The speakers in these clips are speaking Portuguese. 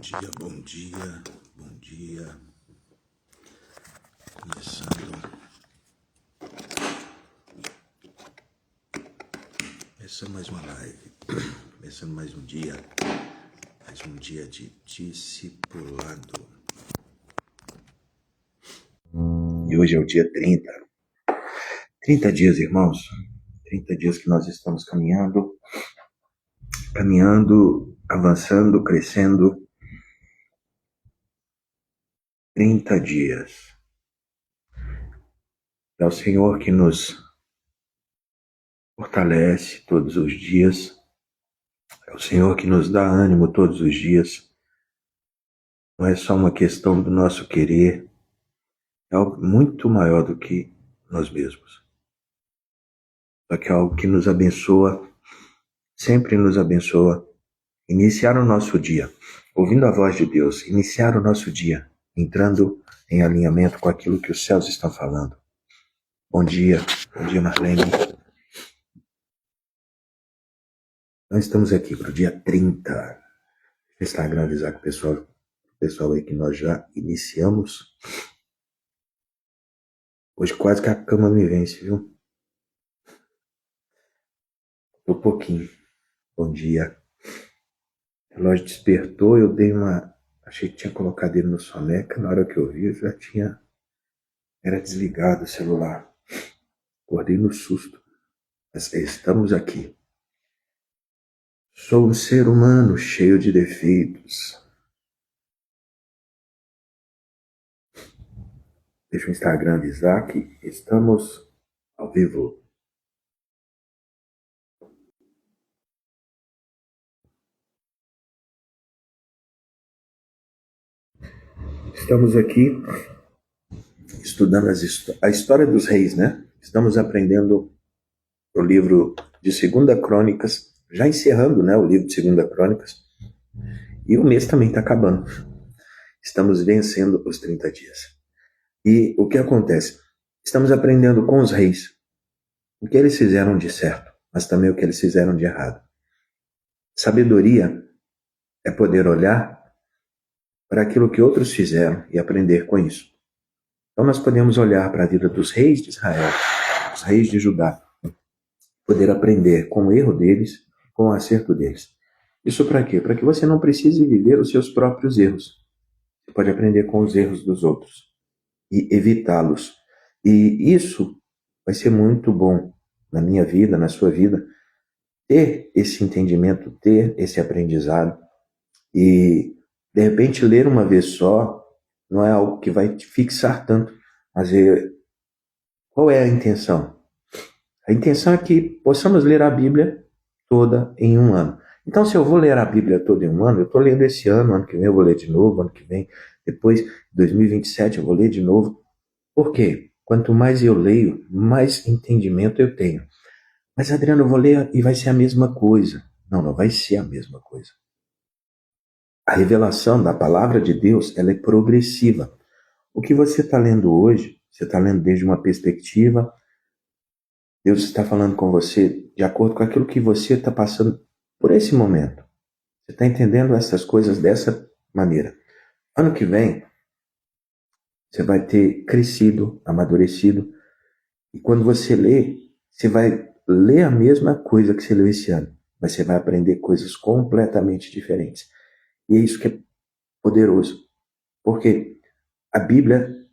dia, bom dia, bom dia. Começando mais uma live, começando mais um dia de discipulado. E hoje é o dia 30. 30 dias, irmãos. 30 dias que nós estamos caminhando, avançando, crescendo. 30 dias. É o Senhor que nos fortalece todos os dias. É o Senhor que nos dá ânimo todos os dias. Não é só uma questão do nosso querer. É algo muito maior do que nós mesmos. Só que é algo que nos abençoa, sempre nos abençoa. Iniciar o nosso dia, ouvindo a voz de Deus, iniciar o nosso dia, entrando em alinhamento com aquilo que os céus estão falando. Bom dia Marlene. Nós estamos aqui para o dia 30. Instagram avisar com o pessoal aí que nós já iniciamos. Hoje quase que a cama me vence, viu? Tô pouquinho. Bom dia. O relógio despertou, eu achei que tinha colocado ele no soneca, na hora que eu vi, era desligado o celular. Acordei no susto. Mas estamos aqui. Sou um ser humano cheio de defeitos. Deixa o Instagram avisar que estamos ao vivo. Estamos aqui estudando a história dos reis, né? Estamos aprendendo o livro de 2 Crônicas, já encerrando, né, o livro de 2 Crônicas. E o mês também está acabando. Estamos vencendo os 30 dias. E o que acontece? Estamos aprendendo com os reis o que eles fizeram de certo, mas também o que eles fizeram de errado. Sabedoria é poder olhar para aquilo que outros fizeram e aprender com isso. Então nós podemos olhar para a vida dos reis de Israel, dos reis de Judá, poder aprender com o erro deles, com o acerto deles. Isso para quê? Para que você não precise viver os seus próprios erros. Você pode aprender com os erros dos outros e evitá-los. E isso vai ser muito bom na minha vida, na sua vida, ter esse entendimento, ter esse aprendizado. E, de repente, ler uma vez só não é algo que vai te fixar tanto. Mas qual é a intenção? A intenção é que possamos ler a Bíblia toda em um ano. Então, se eu vou ler a Bíblia toda em um ano, eu estou lendo esse ano que vem eu vou ler de novo, ano que vem, depois, 2027, eu vou ler de novo. Por quê? Quanto mais eu leio, mais entendimento eu tenho. Mas, Adriano, eu vou ler e vai ser a mesma coisa. Não vai ser a mesma coisa. A revelação da palavra de Deus, ela é progressiva. O que você está lendo hoje, você está lendo desde uma perspectiva. Deus está falando com você de acordo com aquilo que você está passando por esse momento. Você está entendendo essas coisas dessa maneira. Ano que vem, você vai ter crescido, amadurecido. E quando você lê, você vai ler a mesma coisa que você leu esse ano. Mas você vai aprender coisas completamente diferentes. E é isso que é poderoso. Porque a Bíblia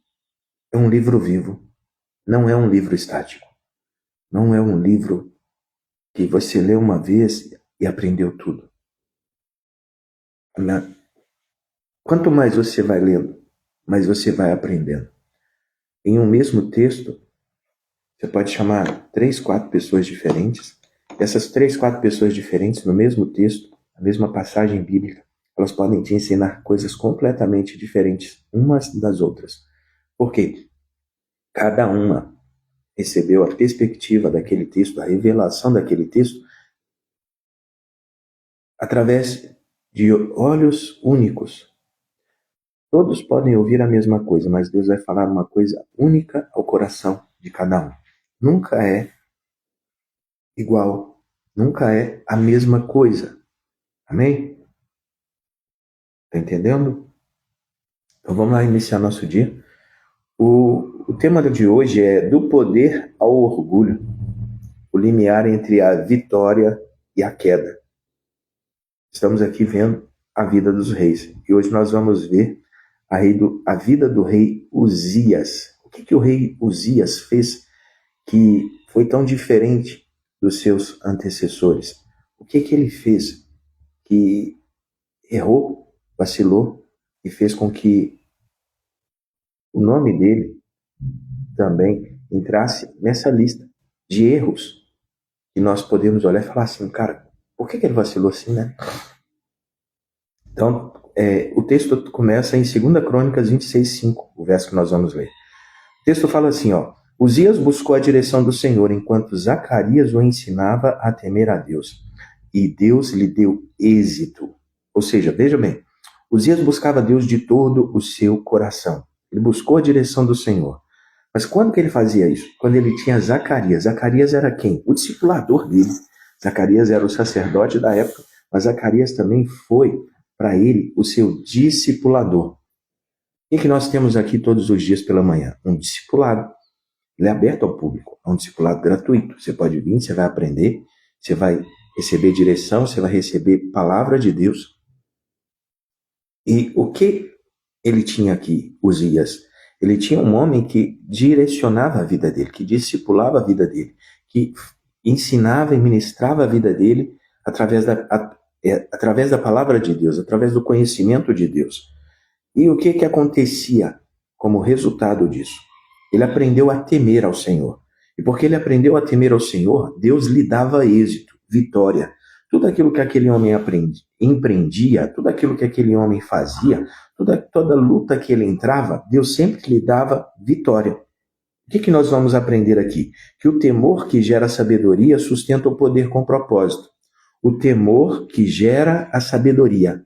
é um livro vivo. Não é um livro estático. Não é um livro que você lê uma vez e aprendeu tudo. Quanto mais você vai lendo, mais você vai aprendendo. Em um mesmo texto, você pode chamar 3, 4 pessoas diferentes. Essas 3, 4 pessoas diferentes, no mesmo texto, a mesma passagem bíblica, elas podem te ensinar coisas completamente diferentes umas das outras. Por quê? Cada uma recebeu a perspectiva daquele texto, a revelação daquele texto, através de olhos únicos. Todos podem ouvir a mesma coisa, mas Deus vai falar uma coisa única ao coração de cada um. Nunca é igual, nunca é a mesma coisa. Amém? Tá entendendo? Então vamos lá iniciar nosso dia. O tema de hoje é do poder ao orgulho, o limiar entre a vitória e a queda. Estamos aqui vendo a vida dos reis e hoje nós vamos ver a vida do rei Uzias. O que o rei Uzias fez que foi tão diferente dos seus antecessores? O que ele fez que errou, vacilou e fez com que o nome dele também entrasse nessa lista de erros que nós podemos olhar e falar assim, cara, por que ele vacilou assim, né? Então, o texto começa em 2 Crônicas 26:5, o verso que nós vamos ler. O texto fala assim, Uzias buscou a direção do Senhor enquanto Zacarias o ensinava a temer a Deus. E Deus lhe deu êxito. Ou seja, veja bem, Uzias buscava Deus de todo o seu coração. Ele buscou a direção do Senhor. Mas quando que ele fazia isso? Quando ele tinha Zacarias. Zacarias era quem? O discipulador dele. Zacarias era o sacerdote da época, mas Zacarias também foi para ele o seu discipulador. O que nós temos aqui todos os dias pela manhã? Um discipulado. Ele é aberto ao público. É um discipulado gratuito. Você pode vir, você vai aprender, você vai receber direção, você vai receber palavra de Deus. E o que ele tinha aqui, Uzias? Ele tinha um homem que direcionava a vida dele, que discipulava a vida dele, que ensinava e ministrava a vida dele através da palavra de Deus, através do conhecimento de Deus. E o que acontecia como resultado disso? Ele aprendeu a temer ao Senhor. E porque ele aprendeu a temer ao Senhor, Deus lhe dava êxito, vitória. Tudo aquilo que aquele homem empreendia, tudo aquilo que aquele homem fazia, toda luta que ele entrava, Deus sempre lhe dava vitória. O que nós vamos aprender aqui? Que o temor que gera sabedoria sustenta o poder com propósito. O temor que gera a sabedoria.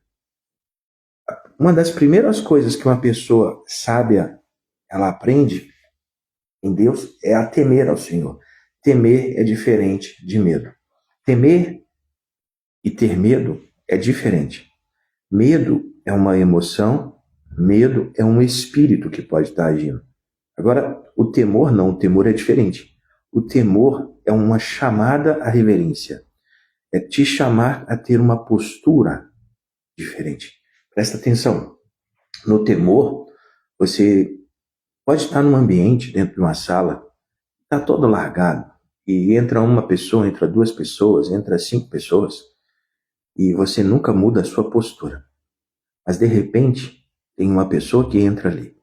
Uma das primeiras coisas que uma pessoa sábia ela aprende em Deus é a temer ao Senhor. Temer é diferente de medo. Temer e ter medo é diferente. Medo é uma emoção, medo é um espírito que pode estar agindo. Agora, o temor não, o temor é diferente. O temor é uma chamada à reverência. É te chamar a ter uma postura diferente. Presta atenção. No temor, você pode estar num ambiente, dentro de uma sala, está todo largado, e entra uma pessoa, entra duas pessoas, entra 5 pessoas, e você nunca muda a sua postura. Mas, de repente, tem uma pessoa que entra ali.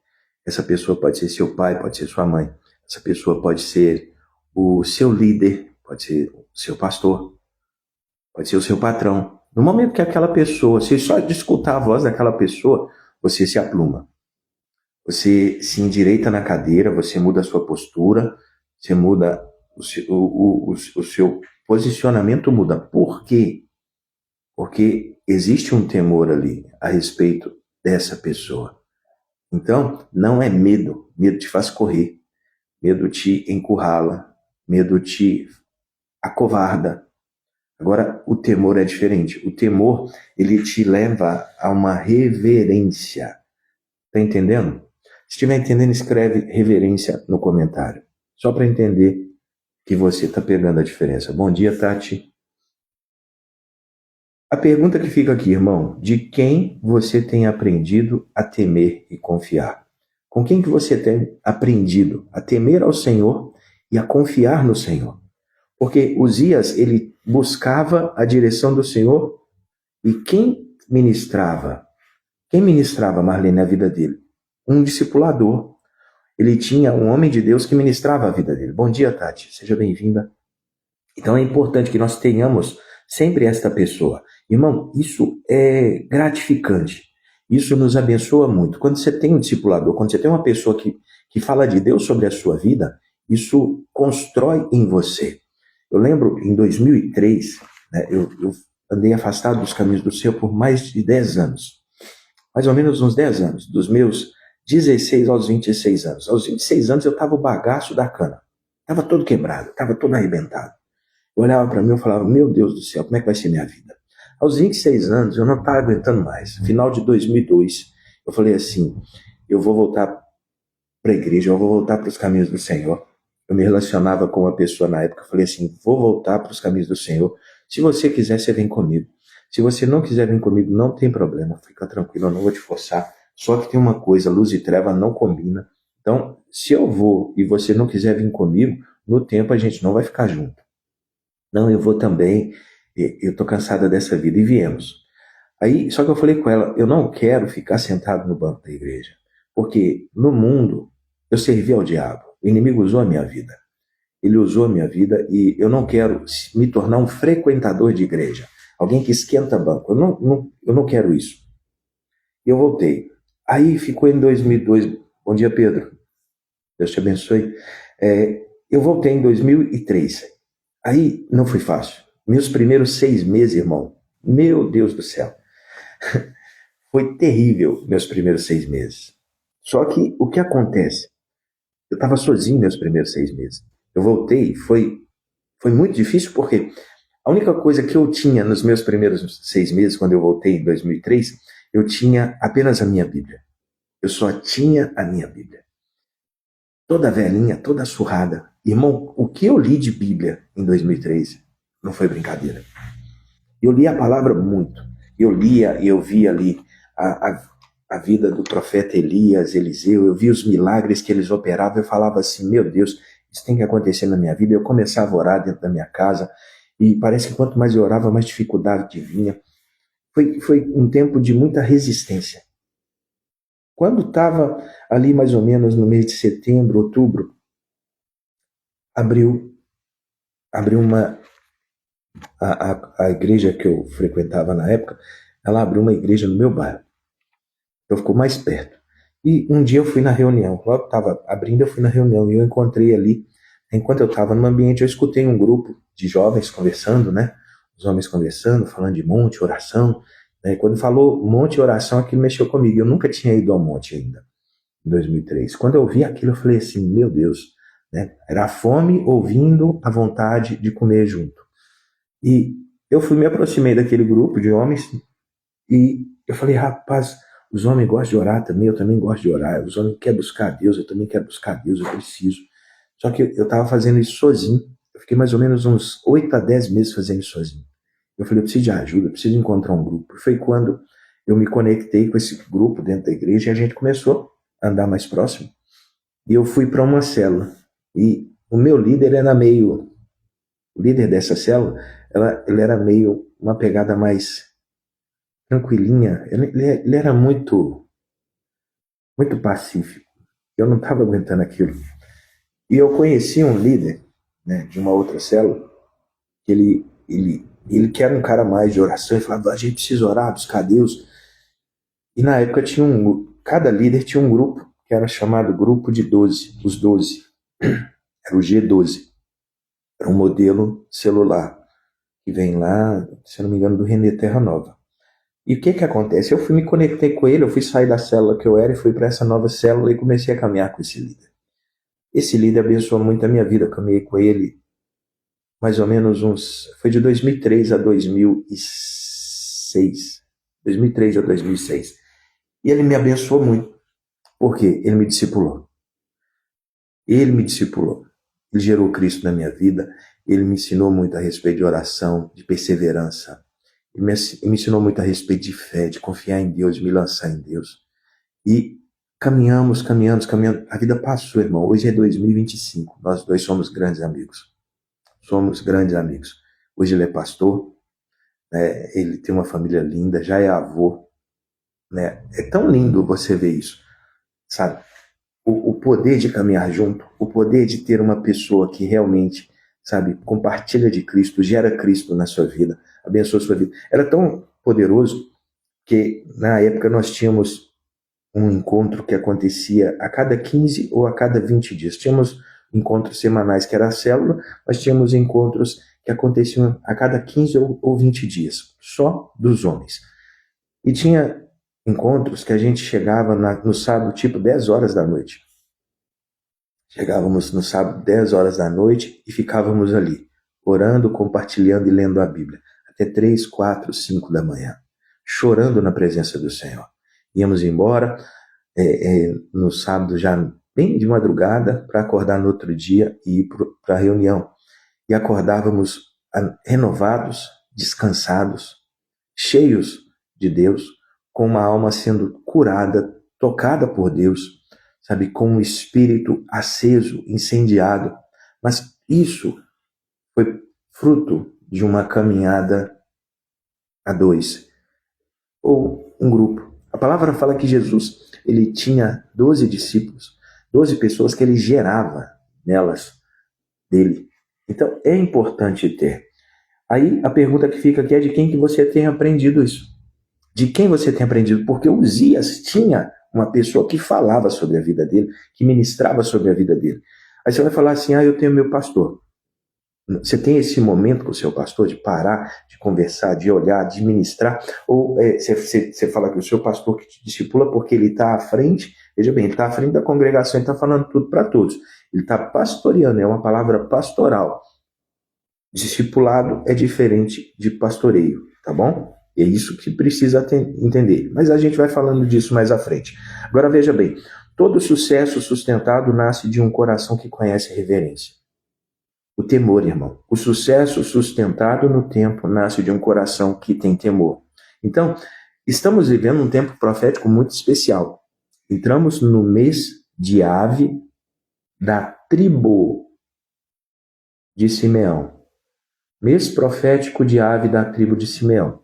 Essa pessoa pode ser seu pai, pode ser sua mãe. Essa pessoa pode ser o seu líder, pode ser o seu pastor, pode ser o seu patrão. No momento que aquela pessoa, se só de escutar a voz daquela pessoa, você se apluma. Você se endireita na cadeira, você muda a sua postura, você muda o seu posicionamento muda. Por quê? Porque existe um temor ali a respeito dessa pessoa. Então, não é medo. Medo te faz correr. Medo te encurrala. Medo te acovarda. Agora, o temor é diferente. O temor, ele te leva a uma reverência. Tá entendendo? Se estiver entendendo, escreve reverência no comentário. Só para entender que você está pegando a diferença. Bom dia, Tati. A pergunta que fica aqui, irmão, de quem você tem aprendido a temer e confiar? Com quem que você tem aprendido a temer ao Senhor e a confiar no Senhor? Porque Uzias, ele buscava a direção do Senhor e quem ministrava? Quem ministrava, Marlene, a vida dele? Um discipulador. Ele tinha um homem de Deus que ministrava a vida dele. Bom dia, Tati. Seja bem-vinda. Então é importante que nós tenhamos sempre esta pessoa. Irmão, isso é gratificante. Isso nos abençoa muito. Quando você tem um discipulador, quando você tem uma pessoa que fala de Deus sobre a sua vida, isso constrói em você. Eu lembro, em 2003, né, eu andei afastado dos caminhos do Senhor por mais de 10 anos. Mais ou menos uns 10 anos, dos meus 16 aos 26 anos. Aos 26 anos eu estava o bagaço da cana. Estava todo quebrado, estava todo arrebentado. Eu olhava para mim e falava, meu Deus do céu, como é que vai ser minha vida? Aos 26 anos, eu não estava aguentando mais. Final de 2002, eu falei assim, eu vou voltar para a igreja, eu vou voltar para os caminhos do Senhor. Eu me relacionava com uma pessoa na época, eu falei assim, vou voltar para os caminhos do Senhor. Se você quiser, você vem comigo. Se você não quiser vir comigo, não tem problema, fica tranquilo, eu não vou te forçar. Só que tem uma coisa, luz e treva não combina. Então, se eu vou e você não quiser vir comigo, no tempo a gente não vai ficar junto. Não, eu vou também, eu estou cansada dessa vida. E viemos. Aí, só que eu falei com ela, eu não quero ficar sentado no banco da igreja, porque no mundo eu servi ao diabo, o inimigo usou a minha vida. Ele usou a minha vida e eu não quero me tornar um frequentador de igreja, alguém que esquenta banco. Eu não quero isso. E eu voltei. Aí ficou em 2002. Bom dia, Pedro. Deus te abençoe. Eu voltei em 2003. Aí não foi fácil. Meus primeiros 6 meses, irmão, meu Deus do céu. Foi terrível meus primeiros 6 meses. Só que o que acontece? Eu estava sozinho meus primeiros 6 meses. Eu voltei, foi muito difícil porque a única coisa que eu tinha nos meus primeiros 6 meses, quando eu voltei em 2003, eu tinha apenas a minha Bíblia. Eu só tinha a minha Bíblia. Toda velhinha, toda surrada. Irmão, o que eu li de Bíblia em 2003 não foi brincadeira. Eu li a palavra muito. Eu lia e eu via ali a vida do profeta Elias, Eliseu. Eu via os milagres que eles operavam. Eu falava assim, meu Deus, isso tem que acontecer na minha vida. Eu começava a orar dentro da minha casa. E parece que quanto mais eu orava, mais dificuldade vinha. Foi um tempo de muita resistência. Quando estava ali mais ou menos no mês de setembro, outubro, abriu a igreja que eu frequentava na época, ela abriu uma igreja no meu bairro. Então ficou mais perto. E um dia eu fui na reunião, logo estava abrindo, eu fui na reunião e eu encontrei ali, enquanto eu estava no ambiente, eu escutei um grupo de jovens conversando, né? Os homens conversando, falando de monte, oração. Né? Quando falou monte, oração, aquilo mexeu comigo. Eu nunca tinha ido ao monte ainda, em 2003. Quando eu vi aquilo, eu falei assim, meu Deus, né? Era a fome ouvindo a vontade de comer junto. E eu me aproximei daquele grupo de homens e eu falei, rapaz, os homens gostam de orar também, eu também gosto de orar. Os homens querem buscar a Deus, eu também quero buscar a Deus, eu preciso. Só que eu estava fazendo isso sozinho. Eu fiquei mais ou menos uns 8 a 10 meses fazendo isso sozinho. Eu falei, eu preciso de ajuda, eu preciso encontrar um grupo. Foi quando eu me conectei com esse grupo dentro da igreja e a gente começou a andar mais próximo. E eu fui para uma célula. E o meu líder era meio... O líder dessa célula, ele era meio uma pegada mais tranquilinha. Ele era muito pacífico. Eu não estava aguentando aquilo. E eu conheci um líder, né, de uma outra célula, que ele que era um cara mais de oração, e falava, a gente precisa orar, buscar Deus. E na época cada líder tinha um grupo, que era chamado grupo de 12, os 12. Era o G12. Era um modelo celular, que vem lá, se eu não me engano, do René Terra Nova. E o que acontece? Eu me conectei com ele, eu fui sair da célula que eu era e fui para essa nova célula e comecei a caminhar com esse líder. Esse líder abençoou muito a minha vida, eu caminhei com ele mais ou menos foi de 2003 a 2006. 2003 a 2006. E ele me abençoou muito, porque ele me discipulou. Ele me discipulou. Ele gerou Cristo na minha vida, ele me ensinou muito a respeito de oração, de perseverança. Ele me ensinou muito a respeito de fé, de confiar em Deus, de me lançar em Deus. E caminhamos. A vida passou, irmão. Hoje é 2025. Nós dois somos grandes amigos. Somos grandes amigos. Hoje ele é pastor, né? Ele tem uma família linda, já é avô. Né? É tão lindo você ver isso, sabe? O poder de caminhar junto, o poder de ter uma pessoa que realmente, sabe, compartilha de Cristo, gera Cristo na sua vida, abençoa a sua vida. Era tão poderoso que na época nós tínhamos um encontro que acontecia a cada 15 ou a cada 20 dias. Tínhamos encontros semanais, que era a célula, mas tínhamos encontros que aconteciam a cada 15 ou 20 dias, só dos homens. E tinha encontros que a gente chegava no sábado, tipo 10 horas da noite. Chegávamos no sábado, 10 horas da noite, e ficávamos ali, orando, compartilhando e lendo a Bíblia. até 3, 4, 5 da manhã, chorando na presença do Senhor. Íamos embora no sábado já bem de madrugada para acordar no outro dia e ir para a reunião. E acordávamos renovados, descansados, cheios de Deus, com uma alma sendo curada, tocada por Deus, sabe, com um espírito aceso, incendiado. Mas isso foi fruto de uma caminhada a dois, ou um grupo. A palavra fala que Jesus, ele tinha 12 discípulos, 12 pessoas que ele gerava nelas, dele. Então, é importante ter. Aí, a pergunta que fica aqui é de quem que você tem aprendido isso? De quem você tem aprendido? Porque Uzias tinha uma pessoa que falava sobre a vida dele, que ministrava sobre a vida dele. Aí você vai falar assim, eu tenho meu pastor. Você tem esse momento com o seu pastor de parar, de conversar, de olhar, de ministrar? Ou você fala que o seu pastor que te discipula porque ele está à frente, veja bem, ele está à frente da congregação, ele está falando tudo para todos. Ele está pastoreando, é uma palavra pastoral. Discipulado é diferente de pastoreio, tá bom? É isso que precisa entender. Mas a gente vai falando disso mais à frente. Agora veja bem, todo sucesso sustentado nasce de um coração que conhece reverência. O temor, irmão. O sucesso sustentado no tempo nasce de um coração que tem temor. Então, estamos vivendo um tempo profético muito especial. Entramos no mês de Ave da tribo de Simeão. Mês profético de Ave da tribo de Simeão.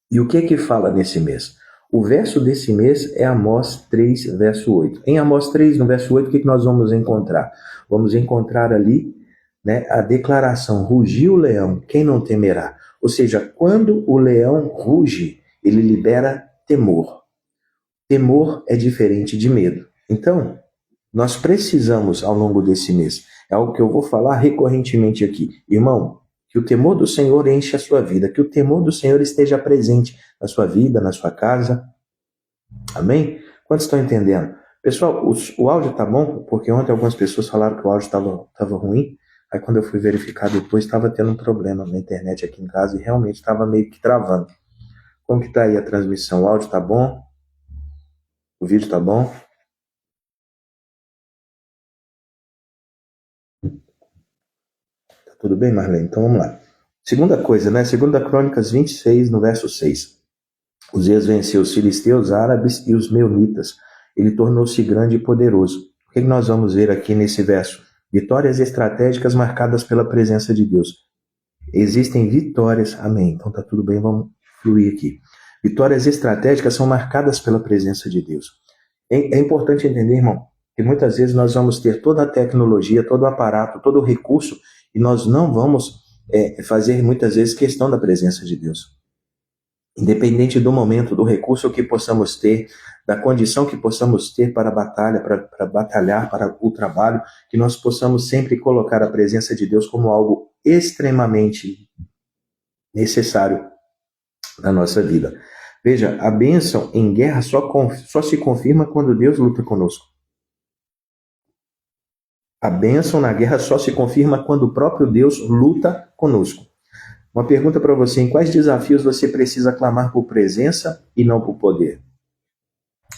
E o que fala nesse mês? O verso desse mês é Amós 3, verso 8. Em Amós 3, no verso 8, o que nós vamos encontrar? Vamos encontrar ali, né, a declaração, rugiu o leão, quem não temerá? Ou seja, quando o leão ruge, ele libera temor. Temor é diferente de medo. Então, nós precisamos, ao longo desse mês, é algo que eu vou falar recorrentemente aqui. Irmão, que o temor do Senhor enche a sua vida, que o temor do Senhor esteja presente na sua vida, na sua casa. Amém? Quantos estão entendendo? Pessoal, o áudio tá bom? Porque ontem algumas pessoas falaram que o áudio estava ruim. Aí quando eu fui verificar depois, estava tendo um problema na internet aqui em casa e realmente estava meio que travando. Como que tá aí a transmissão? O áudio tá bom? O vídeo tá bom? Tá tudo bem, Marlene? Então vamos lá. Segunda coisa, né? Segunda Crônicas 26, no verso 6. Uzias venceu os filisteus, árabes e os meunitas. Ele tornou-se grande e poderoso. O que nós vamos ver aqui nesse verso? Vitórias estratégicas marcadas pela presença de Deus. Existem vitórias, amém. Então tá tudo bem, vamos fluir aqui. Vitórias estratégicas são marcadas pela presença de Deus. É importante entender, irmão, que muitas vezes nós vamos ter toda a tecnologia, todo o aparato, todo o recurso, e nós não vamos fazer muitas vezes questão da presença de Deus. Independente do momento, do recurso que possamos ter, da condição que possamos ter para a batalha, para batalhar, para o trabalho, que nós possamos sempre colocar a presença de Deus como algo extremamente necessário na nossa vida. Veja, a bênção em guerra só se confirma quando Deus luta conosco. A bênção na guerra só se confirma quando o próprio Deus luta conosco. Uma pergunta para você, em quais desafios você precisa clamar por presença e não por poder?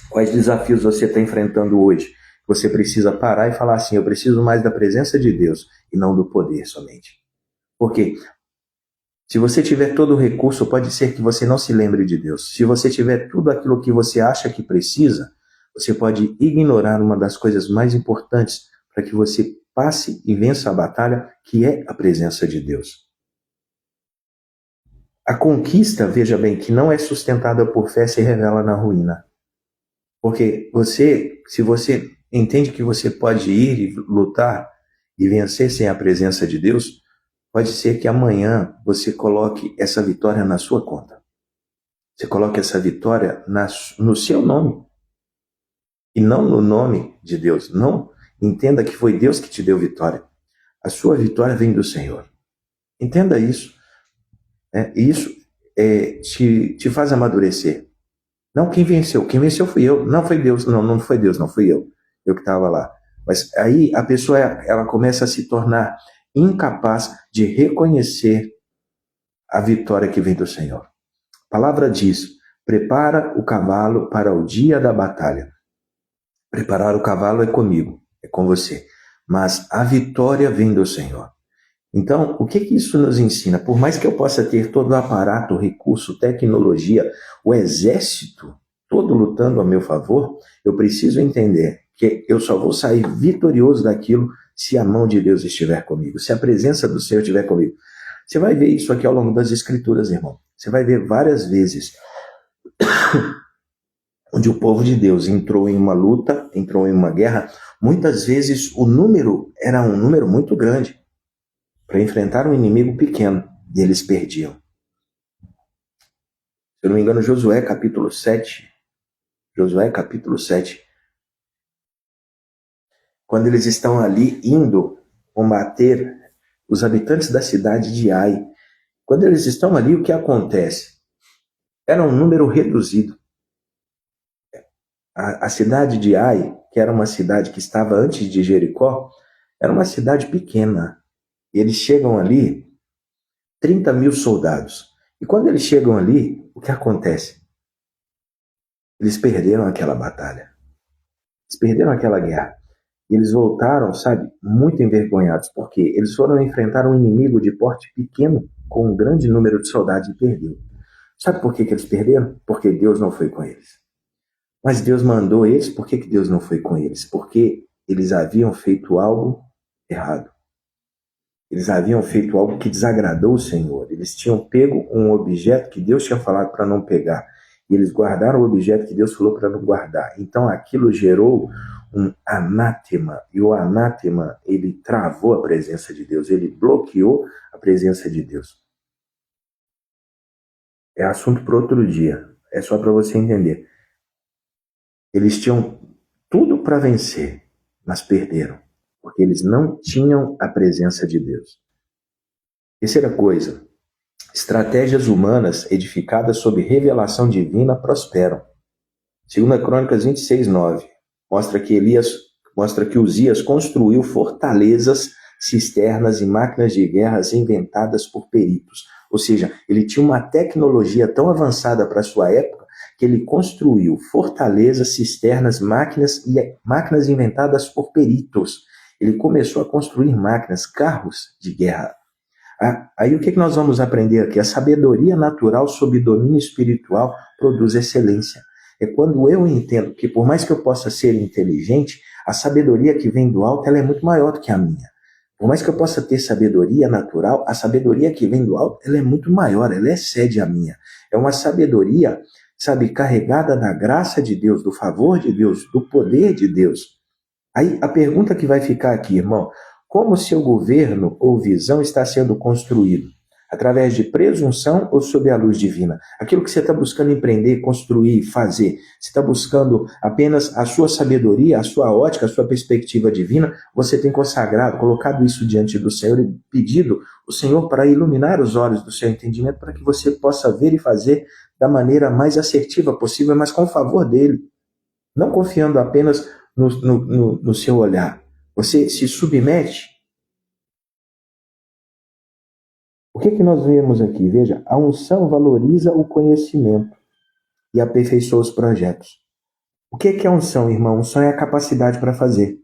Quais desafios você está enfrentando hoje? Você precisa parar e falar assim, eu preciso mais da presença de Deus e não do poder somente. Por quê? Se você tiver todo o recurso, pode ser que você não se lembre de Deus. Se você tiver tudo aquilo que você acha que precisa, você pode ignorar uma das coisas mais importantes para que você passe e vença a batalha, que é a presença de Deus. A conquista, veja bem, que não é sustentada por fé, se revela na ruína. Porque se você entende que você pode ir e lutar e vencer sem a presença de Deus, pode ser que amanhã você coloque essa vitória na sua conta. Você coloque essa vitória no seu nome. E não no nome de Deus. Não entenda que foi Deus que te deu vitória. A sua vitória vem do Senhor. Entenda isso. Isso te faz amadurecer. Não, quem venceu? Quem venceu fui eu. Não foi Deus. Não foi Deus, não fui eu. Eu que estava lá. Mas aí a pessoa ela começa a se tornar incapaz de reconhecer a vitória que vem do Senhor. A palavra diz: prepara o cavalo para o dia da batalha. Preparar o cavalo é comigo, é com você. Mas a vitória vem do Senhor. Então, o que isso nos ensina? Por mais que eu possa ter todo o aparato, recurso, tecnologia, o exército todo lutando a meu favor, eu preciso entender que eu só vou sair vitorioso daquilo se a mão de Deus estiver comigo, se a presença do Senhor estiver comigo. Você vai ver isso aqui ao longo das Escrituras, irmão. Você vai ver várias vezes onde o povo de Deus entrou em uma luta, entrou em uma guerra. Muitas vezes o número era um número muito grande para enfrentar um inimigo pequeno, e eles perdiam. Se eu não me engano, Josué capítulo 7, quando eles estão ali indo combater os habitantes da cidade de Ai, quando eles estão ali, o que acontece? Era um número reduzido. A cidade de Ai, que era uma cidade que estava antes de Jericó, era uma cidade pequena. E eles chegam ali, 30 mil soldados. E quando eles chegam ali, o que acontece? Eles perderam aquela batalha. Eles perderam aquela guerra. E eles voltaram, sabe, muito envergonhados. Porque eles foram enfrentar um inimigo de porte pequeno, com um grande número de soldados, e perdeu. Sabe por que eles perderam? Porque Deus não foi com eles. Mas Deus mandou eles, por que Deus não foi com eles? Porque eles haviam feito algo errado. Eles haviam feito algo que desagradou o Senhor. Eles tinham pego um objeto que Deus tinha falado para não pegar. E eles guardaram o objeto que Deus falou para não guardar. Então aquilo gerou um anátema. E o anátema, ele travou a presença de Deus. Ele bloqueou a presença de Deus. É assunto para outro dia. É só para você entender. Eles tinham tudo para vencer, mas perderam, porque eles não tinham a presença de Deus. Terceira coisa, estratégias humanas edificadas sob revelação divina prosperam. 2 Crônicas 26:9 mostra que Uzias construiu fortalezas, cisternas e máquinas de guerra inventadas por peritos. Ou seja, ele tinha uma tecnologia tão avançada para a sua época que ele construiu fortalezas, cisternas, máquinas inventadas por peritos. Ele começou a construir máquinas, carros de guerra. Aí o que nós vamos aprender aqui? A sabedoria natural sob domínio espiritual produz excelência. É quando eu entendo que por mais que eu possa ser inteligente, a sabedoria que vem do alto ela é muito maior do que a minha. Por mais que eu possa ter sabedoria natural, a sabedoria que vem do alto ela é muito maior, ela excede a minha. É uma sabedoria, sabe, carregada da graça de Deus, do favor de Deus, do poder de Deus. Aí a pergunta que vai ficar aqui, irmão, como o seu governo ou visão está sendo construído? Através de presunção ou sob a luz divina? Aquilo que você está buscando empreender, construir, fazer, você está buscando apenas a sua sabedoria, a sua ótica, a sua perspectiva divina, você tem consagrado, colocado isso diante do Senhor e pedido o Senhor para iluminar os olhos do seu entendimento, para que você possa ver e fazer da maneira mais assertiva possível, mas com o favor dele, não confiando apenas no seu olhar. Você se submete. O que nós vemos aqui? Veja, a unção valoriza o conhecimento e aperfeiçoa os projetos. O que é a unção, irmão? Unção é a capacidade para fazer.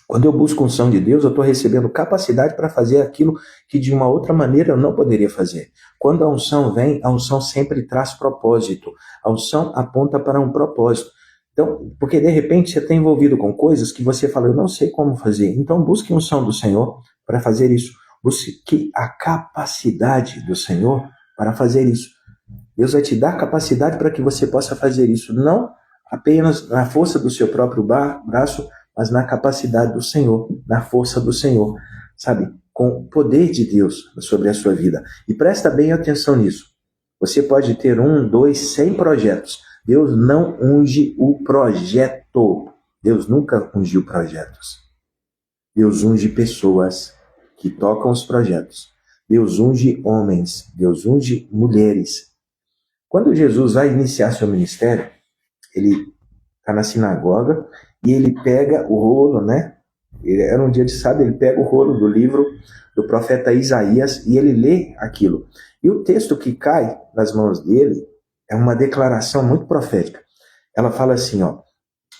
Quando eu busco unção de Deus, eu estou recebendo capacidade para fazer aquilo que de uma outra maneira eu não poderia fazer. Quando a unção vem, a unção sempre traz propósito. A unção aponta para um propósito. Então, porque de repente você está envolvido com coisas que você fala, eu não sei como fazer. Então busque unção do Senhor para fazer isso. Busque a capacidade do Senhor para fazer isso. Deus vai te dar capacidade para que você possa fazer isso. Não apenas na força do seu próprio braço, mas na capacidade do Senhor, na força do Senhor. Sabe? Com o poder de Deus sobre a sua vida. E presta bem atenção nisso. Você pode ter 1, 2, 100 projetos. Deus não unge o projeto. Deus nunca ungiu projetos. Deus unge pessoas que tocam os projetos. Deus unge homens. Deus unge mulheres. Quando Jesus vai iniciar seu ministério, ele está na sinagoga e ele pega o rolo, né? Era um dia de sábado, ele pega o rolo do livro do profeta Isaías e ele lê aquilo. E o texto que cai nas mãos dele é uma declaração muito profética. Ela fala assim, ó: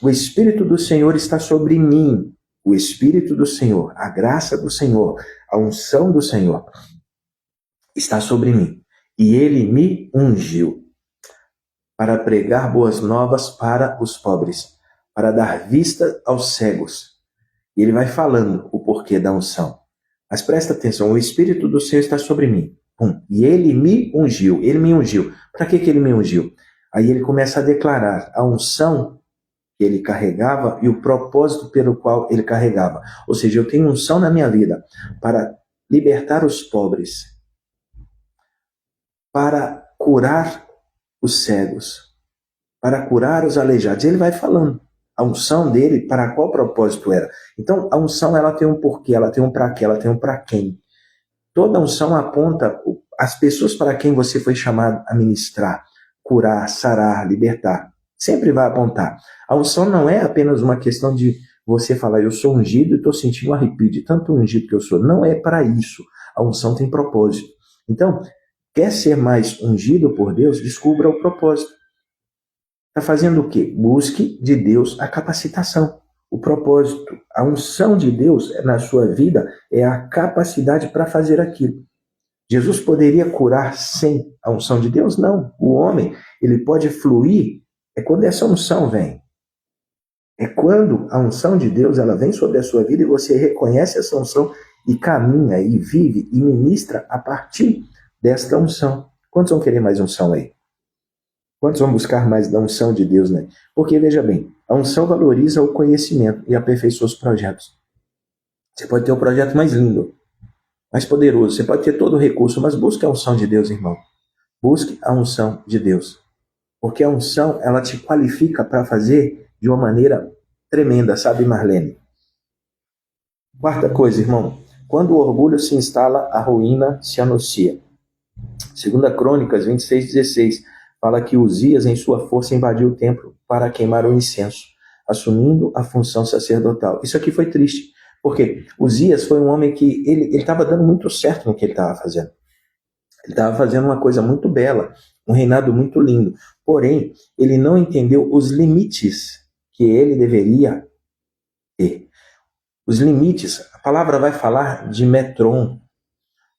o Espírito do Senhor está sobre mim. O Espírito do Senhor, a graça do Senhor, a unção do Senhor está sobre mim. E ele me ungiu para pregar boas novas para os pobres, para dar vista aos cegos. E ele vai falando o porquê da unção. Mas presta atenção, o Espírito do Senhor está sobre mim. E ele me ungiu. Ele me ungiu. Para que ele me ungiu? Aí ele começa a declarar a unção que ele carregava e o propósito pelo qual ele carregava. Ou seja, eu tenho unção na minha vida para libertar os pobres, para curar os cegos, para curar os aleijados. Ele vai falando a unção dele, para qual propósito era. Então, a unção, ela tem um porquê, ela tem um para quê, ela tem um para quem. Toda unção aponta as pessoas para quem você foi chamado a ministrar, curar, sarar, libertar. Sempre vai apontar. A unção não é apenas uma questão de você falar, eu sou ungido e estou sentindo um arrepio de tanto ungido que eu sou. Não é para isso. A unção tem propósito. Então, quer ser mais ungido por Deus? Descubra o propósito. Está fazendo o quê? Busque de Deus a capacitação, o propósito. A unção de Deus na sua vida é a capacidade para fazer aquilo. Jesus poderia curar sem a unção de Deus? Não. O homem, ele pode fluir, é quando essa unção vem. É quando a unção de Deus ela vem sobre a sua vida e você reconhece essa unção e caminha, e vive, e ministra a partir desta unção. Quantos vão querer mais unção aí? Quantos vão buscar mais da unção de Deus, né? Porque, veja bem, a unção valoriza o conhecimento e aperfeiçoa os projetos. Você pode ter o projeto mais lindo, mais poderoso, você pode ter todo o recurso, mas busque a unção de Deus, irmão. Busque a unção de Deus. Porque a unção, ela te qualifica para fazer de uma maneira tremenda, sabe, Marlene? Quarta coisa, irmão. Quando o orgulho se instala, a ruína se anuncia. 2 Crônicas 26:16 fala que Uzias, em sua força, invadiu o templo para queimar o incenso, assumindo a função sacerdotal. Isso aqui foi triste, porque Uzias foi um homem que ele estava dando muito certo no que ele estava fazendo. Ele estava fazendo uma coisa muito bela, um reinado muito lindo. Porém, ele não entendeu os limites que ele deveria ter. Os limites, a palavra vai falar de metron.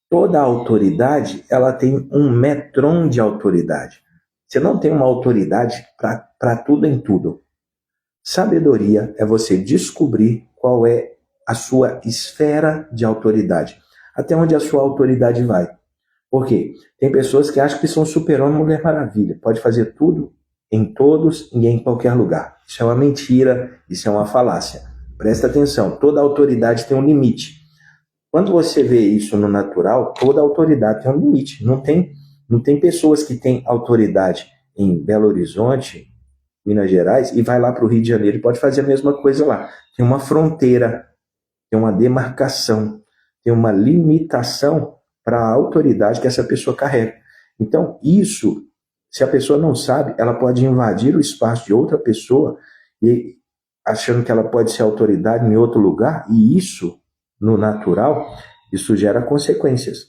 Toda autoridade, ela tem um metron de autoridade. Você não tem uma autoridade para tudo em tudo. Sabedoria é você descobrir qual é a sua esfera de autoridade. Até onde a sua autoridade vai. Por quê? Tem pessoas que acham que são super-homem, Mulher Maravilha. Pode fazer tudo, em todos e em qualquer lugar. Isso é uma mentira, isso é uma falácia. Presta atenção, toda autoridade tem um limite. Quando você vê isso no natural, toda autoridade tem um limite. Não tem pessoas que têm autoridade em Belo Horizonte, Minas Gerais, e vai lá para o Rio de Janeiro e pode fazer a mesma coisa lá. Tem uma fronteira, tem uma demarcação, tem uma limitação para a autoridade que essa pessoa carrega. Então, isso, se a pessoa não sabe, ela pode invadir o espaço de outra pessoa e achando que ela pode ser autoridade em outro lugar, e isso, no natural, isso gera consequências.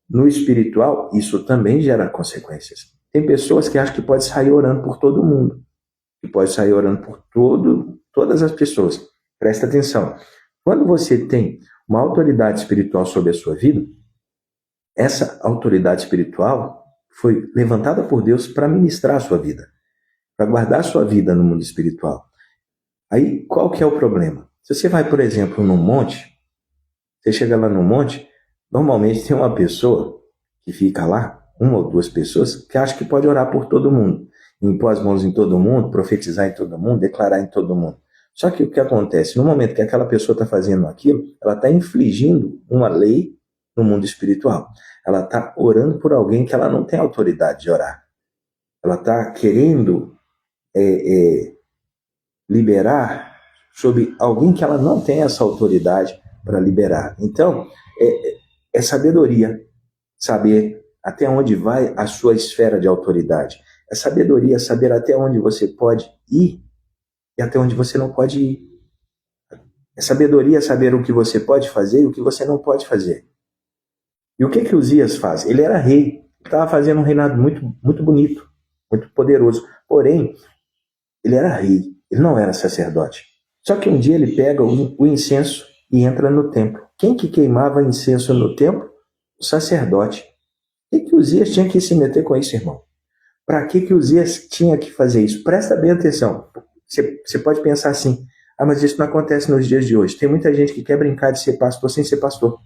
No espiritual, isso também gera consequências. Tem pessoas que acham que pode sair orando por todo mundo, que pode sair orando por todas as pessoas. Presta atenção. Quando você tem uma autoridade espiritual sobre a sua vida, essa autoridade espiritual foi levantada por Deus para ministrar a sua vida, para guardar a sua vida no mundo espiritual. Aí, qual que é o problema? Se você vai, por exemplo, num monte, você chega lá no monte, normalmente tem uma pessoa que fica lá, uma ou duas pessoas, que acha que pode orar por todo mundo, impor as mãos em todo mundo, profetizar em todo mundo, declarar em todo mundo. Só que o que acontece? No momento que aquela pessoa está fazendo aquilo, ela está infligindo uma lei no mundo espiritual. Ela está orando por alguém que ela não tem autoridade de orar. Ela está querendo liberar sobre alguém que ela não tem essa autoridade para liberar. Então, é sabedoria saber até onde vai a sua esfera de autoridade. É sabedoria saber até onde você pode ir e até onde você não pode ir. É sabedoria saber o que você pode fazer e o que você não pode fazer. E o que Uzias faz? Ele era rei, estava fazendo um reinado muito, muito bonito, muito poderoso. Porém, ele era rei, ele não era sacerdote. Só que um dia ele pega o incenso e entra no templo. Quem que queimava incenso no templo? O sacerdote. O que Uzias tinha que se meter com isso, irmão? Para que Uzias tinha que fazer isso? Presta bem atenção. Você pode pensar assim, mas isso não acontece nos dias de hoje. Tem muita gente que quer brincar de ser pastor sem ser pastor.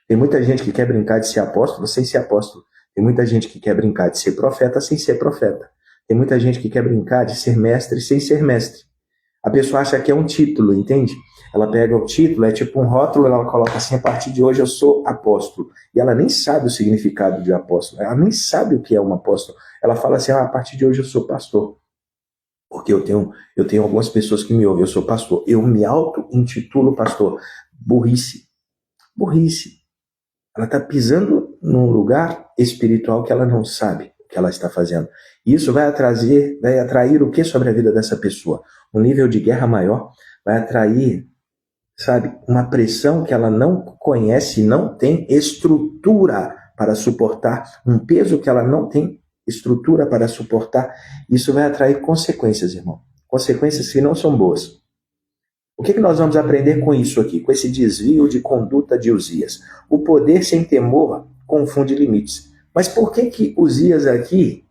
Tem muita gente que quer brincar de ser apóstolo sem ser apóstolo. Tem muita gente que quer brincar de ser profeta sem ser profeta. Tem muita gente que quer brincar de ser mestre sem ser mestre. A pessoa acha que é um título, entende? Ela pega o título, é tipo um rótulo, ela coloca assim, a partir de hoje eu sou apóstolo. E ela nem sabe o significado de apóstolo, ela nem sabe o que é um apóstolo. Ela fala assim, a partir de hoje eu sou pastor. Porque eu tenho algumas pessoas que me ouvem, eu sou pastor. Eu me auto-intitulo pastor. Burrice. Burrice. Ela está pisando num lugar espiritual que ela não sabe o que ela está fazendo. Isso vai atrair o que sobre a vida dessa pessoa? Um nível de guerra maior, vai atrair, sabe, uma pressão que ela não conhece, não tem estrutura para suportar, um peso que ela não tem estrutura para suportar. Isso vai atrair consequências, irmão. Consequências que não são boas. O que nós vamos aprender com isso aqui, com esse desvio de conduta de Uzias? O poder sem temor confunde limites. Mas por que Uzias aqui,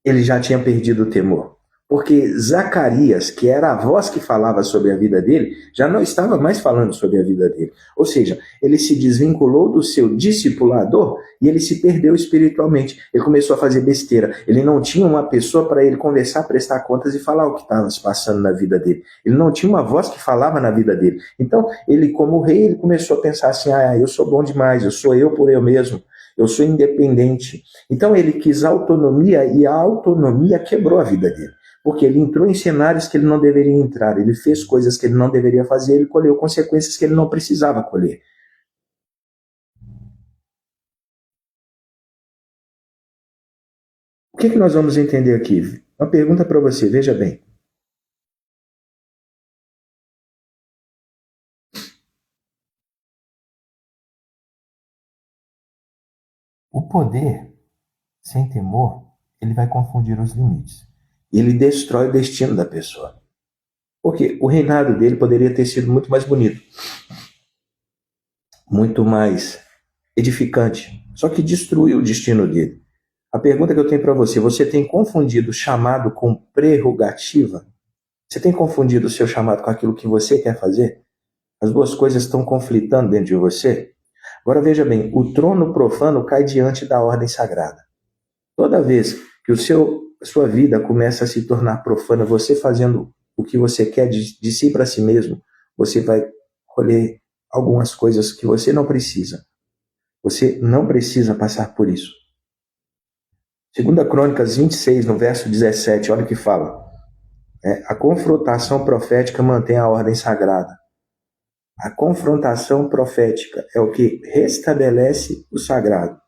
ele já tinha perdido o temor? Porque Zacarias, que era a voz que falava sobre a vida dele, já não estava mais falando sobre a vida dele. Ou seja, ele se desvinculou do seu discipulador e ele se perdeu espiritualmente. Ele começou a fazer besteira. Ele não tinha uma pessoa para ele conversar, prestar contas e falar o que estava se passando na vida dele. Ele não tinha uma voz que falava na vida dele. Então, ele como rei, ele começou a pensar assim, eu sou bom demais, eu sou eu por eu mesmo. Eu sou independente. Então, ele quis autonomia e a autonomia quebrou a vida dele. Porque ele entrou em cenários que ele não deveria entrar, ele fez coisas que ele não deveria fazer, ele colheu consequências que ele não precisava colher. O que nós vamos entender aqui? Uma pergunta para você, veja bem. O poder, sem temor, ele vai confundir os limites. Ele destrói o destino da pessoa. Porque o reinado dele poderia ter sido muito mais bonito, muito mais edificante, só que destruiu o destino dele. A pergunta que eu tenho para você, você tem confundido chamado com prerrogativa? Você tem confundido o seu chamado com aquilo que você quer fazer? As duas coisas estão conflitando dentro de você? Agora veja bem, o trono profano cai diante da ordem sagrada. Toda vez que a sua vida começa a se tornar profana, você fazendo o que você quer de si para si mesmo, você vai colher algumas coisas que você não precisa. Você não precisa passar por isso. 2 Crônicas 26, no verso 17, olha o que fala. A confrontação profética mantém a ordem sagrada. A confrontação profética é o que restabelece o sagrado.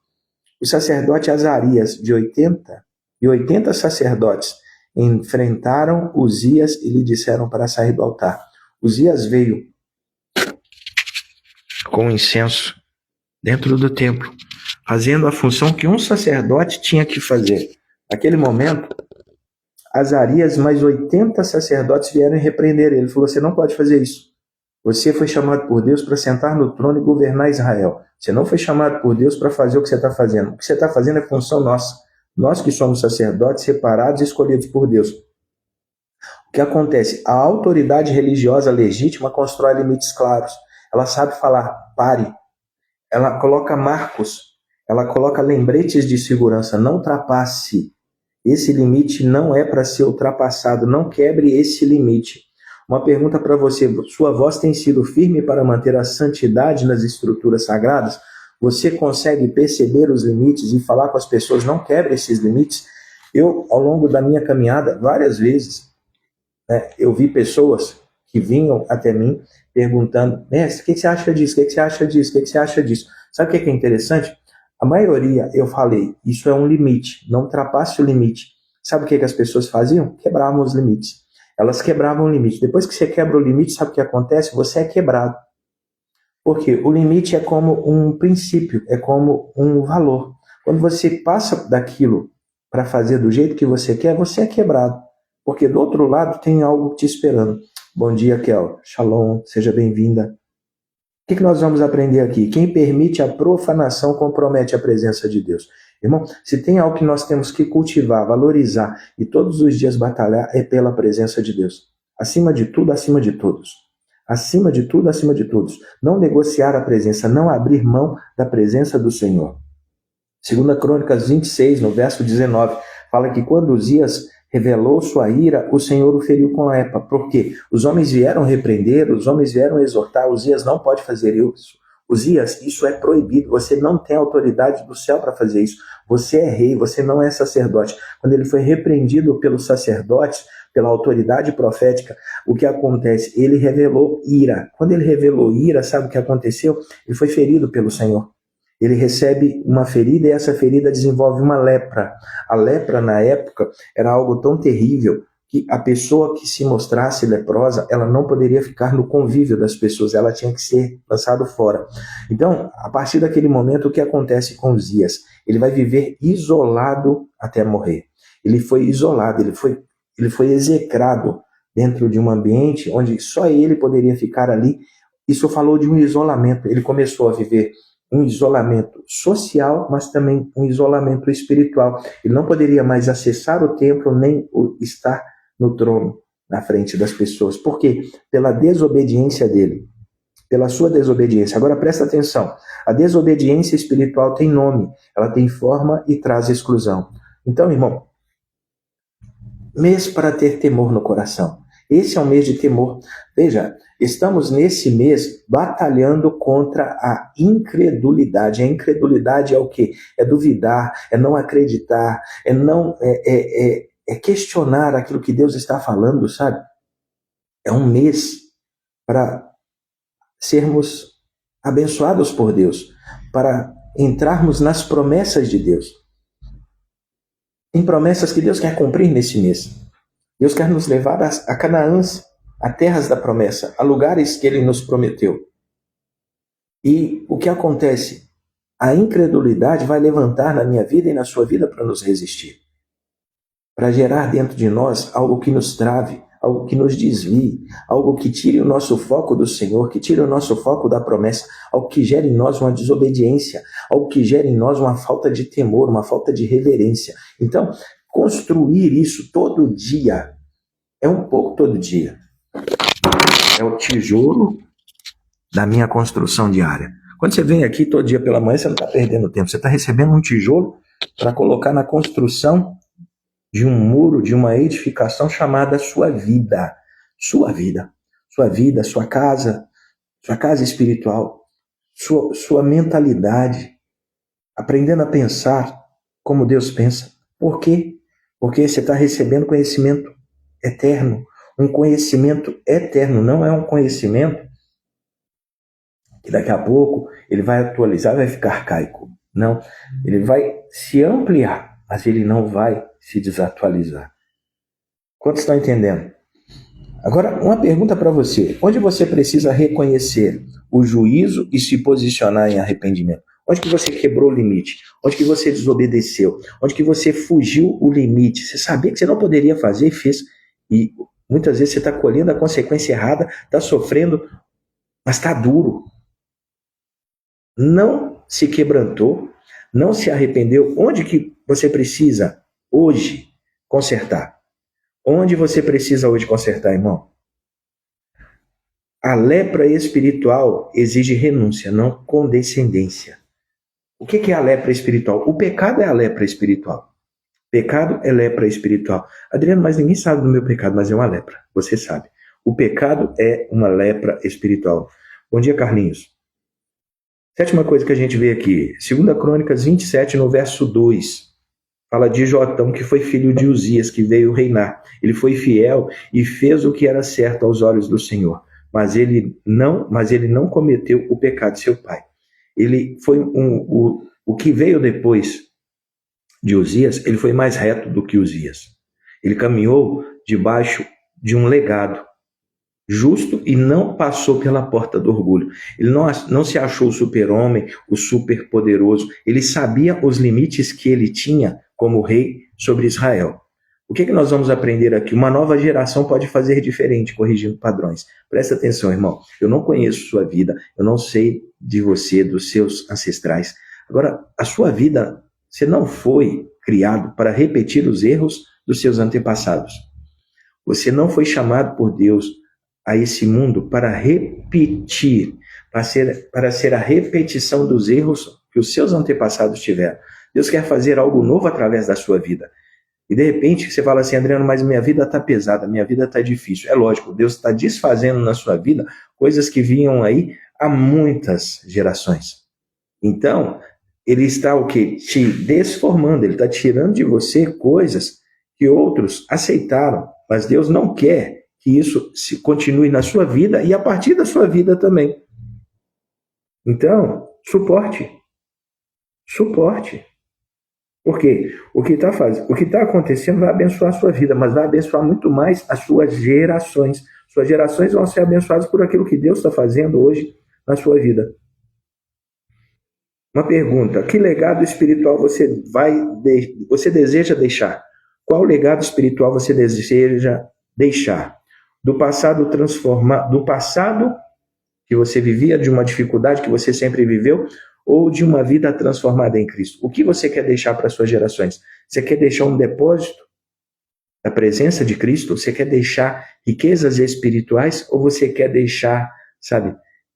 O sacerdote Azarias, de 80 sacerdotes, enfrentaram Uzias e lhe disseram para sair do altar. Uzias veio com incenso dentro do templo, fazendo a função que um sacerdote tinha que fazer. Naquele momento, Azarias mais 80 sacerdotes vieram repreender ele. Ele falou, você não pode fazer isso. Você foi chamado por Deus para sentar no trono e governar Israel. Você não foi chamado por Deus para fazer o que você está fazendo. O que você está fazendo é função nossa. Nós que somos sacerdotes separados e escolhidos por Deus. O que acontece? A autoridade religiosa legítima constrói limites claros. Ela sabe falar, pare. Ela coloca marcos. Ela coloca lembretes de segurança. Não ultrapasse. Esse limite não é para ser ultrapassado. Não quebre esse limite. Uma pergunta para você, sua voz tem sido firme para manter a santidade nas estruturas sagradas? Você consegue perceber os limites e falar com as pessoas, não quebre esses limites? Eu, ao longo da minha caminhada, várias vezes, eu vi pessoas que vinham até mim perguntando, mestre, o que você acha disso? O que você acha disso? O que você acha disso? Sabe o que é interessante? A maioria, eu falei, isso é um limite, não ultrapasse o limite. Sabe o que as pessoas faziam? Quebravam os limites. Elas quebravam o limite. Depois que você quebra o limite, sabe o que acontece? Você é quebrado. Porque o limite é como um princípio, é como um valor. Quando você passa daquilo para fazer do jeito que você quer, você é quebrado. Porque do outro lado tem algo te esperando. Bom dia, Kel. Shalom, seja bem-vinda. O que nós vamos aprender aqui? Quem permite a profanação compromete a presença de Deus. Irmão, se tem algo que nós temos que cultivar, valorizar e todos os dias batalhar, é pela presença de Deus. Acima de tudo, acima de todos. Acima de tudo, acima de todos. Não negociar a presença, não abrir mão da presença do Senhor. 2 Crônicas 26, no verso 19, fala que quando Uzias revelou sua ira, o Senhor o feriu com a epa. Por quê? Os homens vieram repreender, os homens vieram exortar. Uzias não pode fazer isso. Uzias, isso é proibido. Você não tem autoridade do céu para fazer isso. Você é rei, você não é sacerdote. Quando ele foi repreendido pelos sacerdotes, pela autoridade profética, o que acontece? Ele revelou ira. Quando ele revelou ira, sabe o que aconteceu? Ele foi ferido pelo Senhor. Ele recebe uma ferida e essa ferida desenvolve uma lepra. A lepra, na época, era algo tão terrível que a pessoa que se mostrasse leprosa, ela não poderia ficar no convívio das pessoas, ela tinha que ser lançada fora. Então, a partir daquele momento, o que acontece com Uzias? Ele vai viver isolado até morrer. Ele foi isolado, ele foi execrado dentro de um ambiente onde só ele poderia ficar ali. Isso falou de um isolamento. Ele começou a viver um isolamento social, mas também um isolamento espiritual. Ele não poderia mais acessar o templo, nem estar no trono, na frente das pessoas. Por quê? Pela desobediência dele. Pela sua desobediência. Agora presta atenção. A desobediência espiritual tem nome. Ela tem forma e traz exclusão. Então, irmão, mês para ter temor no coração. Esse é um mês de temor. Veja, estamos nesse mês batalhando contra a incredulidade. A incredulidade é o quê? É duvidar, é não acreditar, é questionar aquilo que Deus está falando, sabe? É um mês para sermos abençoados por Deus, para entrarmos nas promessas de Deus. Tem promessas que Deus quer cumprir nesse mês. Deus quer nos levar a Canaã, a terras da promessa, a lugares que Ele nos prometeu. E o que acontece? A incredulidade vai levantar na minha vida e na sua vida para nos resistir. Para gerar dentro de nós algo que nos trave, algo que nos desvie, algo que tire o nosso foco do Senhor, que tire o nosso foco da promessa, algo que gere em nós uma desobediência, algo que gere em nós uma falta de temor, uma falta de reverência. Então, construir isso todo dia, é um pouco todo dia. É o tijolo da minha construção diária. Quando você vem aqui todo dia pela manhã, você não está perdendo tempo, você está recebendo um tijolo para colocar na construção de um muro, de uma edificação chamada sua vida. Sua vida. Sua vida, sua casa espiritual, sua mentalidade, aprendendo a pensar como Deus pensa. Por quê? Porque você está recebendo conhecimento eterno. Um conhecimento eterno, não é um conhecimento que daqui a pouco ele vai atualizar, vai ficar arcaico. Não, ele vai se ampliar, mas ele não vai se desatualizar. Quantos estão entendendo? Agora, uma pergunta para você. Onde você precisa reconhecer o juízo e se posicionar em arrependimento? Onde que você quebrou o limite? Onde que você desobedeceu? Onde que você fugiu o limite? Você sabia que você não poderia fazer e fez. E muitas vezes você está colhendo a consequência errada, está sofrendo, mas está duro. Não se quebrantou, não se arrependeu. Onde que você precisa hoje consertar? Onde você precisa hoje consertar, irmão? A lepra espiritual exige renúncia, não condescendência. O que é a lepra espiritual? O pecado é a lepra espiritual. Pecado é lepra espiritual. Adriano, mas ninguém sabe do meu pecado, mas é uma lepra. Você sabe. O pecado é uma lepra espiritual. Bom dia, Carlinhos. Sétima coisa que a gente vê aqui. 2 Crônicas 27, no verso 2. Fala de Jotão, que foi filho de Uzias, que veio reinar. Ele foi fiel e fez o que era certo aos olhos do Senhor. Mas ele não cometeu o pecado de seu pai. Ele foi o que veio depois de Uzias, ele foi mais reto do que Uzias. Ele caminhou debaixo de um legado justo e não passou pela porta do orgulho. Ele não se achou o super-homem, o super-poderoso. Ele sabia os limites que ele tinha como rei sobre Israel. O que nós vamos aprender aqui? Uma nova geração pode fazer diferente, corrigindo padrões. Presta atenção, irmão. Eu não conheço sua vida, eu não sei de você, dos seus ancestrais. Agora, a sua vida, você não foi criado para repetir os erros dos seus antepassados. Você não foi chamado por Deus a esse mundo para repetir, para ser a repetição dos erros que os seus antepassados tiveram. Deus quer fazer algo novo através da sua vida. E de repente você fala assim, Adriano, mas minha vida está pesada, minha vida está difícil. É lógico, Deus está desfazendo na sua vida coisas que vinham aí há muitas gerações. Então, ele está o quê? Te desformando, ele está tirando de você coisas que outros aceitaram. Mas Deus não quer que isso continue na sua vida e a partir da sua vida também. Então, suporte. Suporte. Porque o que está acontecendo vai abençoar a sua vida, mas vai abençoar muito mais as suas gerações. Suas gerações vão ser abençoadas por aquilo que Deus está fazendo hoje na sua vida. Uma pergunta: que legado espiritual você deseja deixar? Qual legado espiritual você deseja deixar? Do passado que você vivia, de uma dificuldade que você sempre viveu, ou de uma vida transformada em Cristo? O que você quer deixar para as suas gerações? Você quer deixar um depósito da presença de Cristo? Você quer deixar riquezas espirituais? Ou você quer deixar,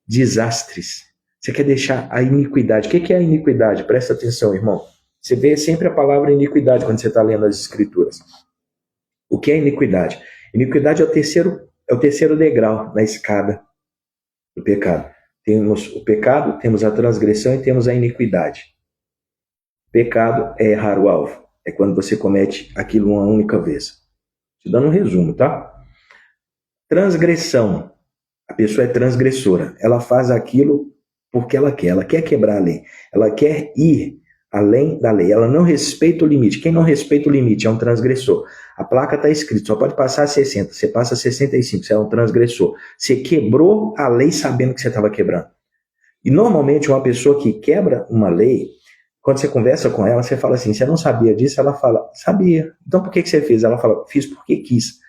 desastres? Você quer deixar a iniquidade? O que é a iniquidade? Presta atenção, irmão. Você vê sempre a palavra iniquidade quando você está lendo as Escrituras. O que é iniquidade? Iniquidade é o terceiro degrau na escada do pecado. Temos o pecado, temos a transgressão e temos a iniquidade. Pecado é errar o alvo. É quando você comete aquilo uma única vez. Te dando um resumo, tá? Transgressão. A pessoa é transgressora. Ela faz aquilo porque ela quer. Ela quer quebrar a lei. Ela quer ir além da lei. Ela não respeita o limite. Quem não respeita o limite é um transgressor. A placa está escrita, só pode passar 60. Você passa 65, você é um transgressor. Você quebrou a lei sabendo que você estava quebrando. E normalmente uma pessoa que quebra uma lei, quando você conversa com ela, você fala assim, você não sabia disso? Ela fala, sabia. Então por que você fez? Ela fala, fiz porque quis.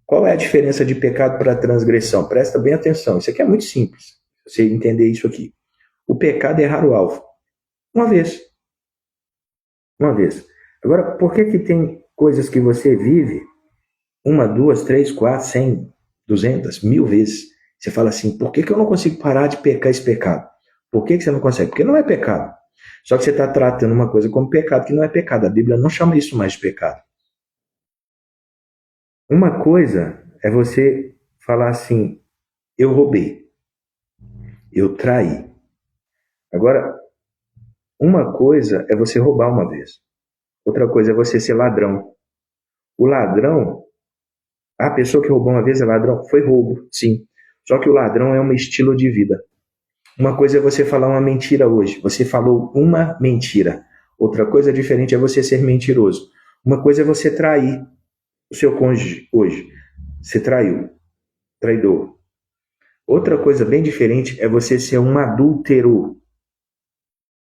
Qual é a diferença de pecado para transgressão? Presta bem atenção, isso aqui é muito simples, você entender isso aqui. O pecado é errar o alvo. Uma vez. Agora, por que tem coisas que você vive 1, 2, 3, 4, 100, 200, 1000 vezes? Você fala assim, por que eu não consigo parar de pecar esse pecado? Por que você não consegue? Porque não é pecado. Só que você está tratando uma coisa como pecado que não é pecado. A Bíblia não chama isso mais de pecado. Uma coisa é você falar assim, eu roubei, eu traí. Agora, uma coisa é você roubar uma vez. Outra coisa é você ser ladrão. O ladrão, a pessoa que roubou uma vez é ladrão, foi roubo, sim. Só que o ladrão é um estilo de vida. Uma coisa é você falar uma mentira hoje. Você falou uma mentira. Outra coisa diferente é você ser mentiroso. Uma coisa é você trair o seu cônjuge hoje. Você traiu. Traidor. Outra coisa bem diferente é você ser um adúltero.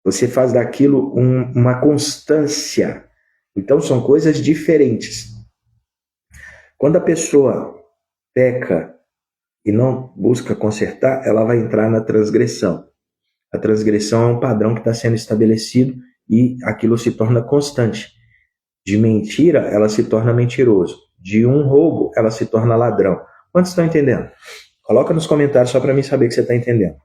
Você faz daquilo uma constância. Então são coisas diferentes. Quando a pessoa peca e não busca consertar, ela vai entrar na transgressão. A transgressão é um padrão que está sendo estabelecido e aquilo se torna constante. De mentira, ela se torna mentiroso. De um roubo, ela se torna ladrão. Quantos estão entendendo? Coloca nos comentários só para mim saber que você está entendendo.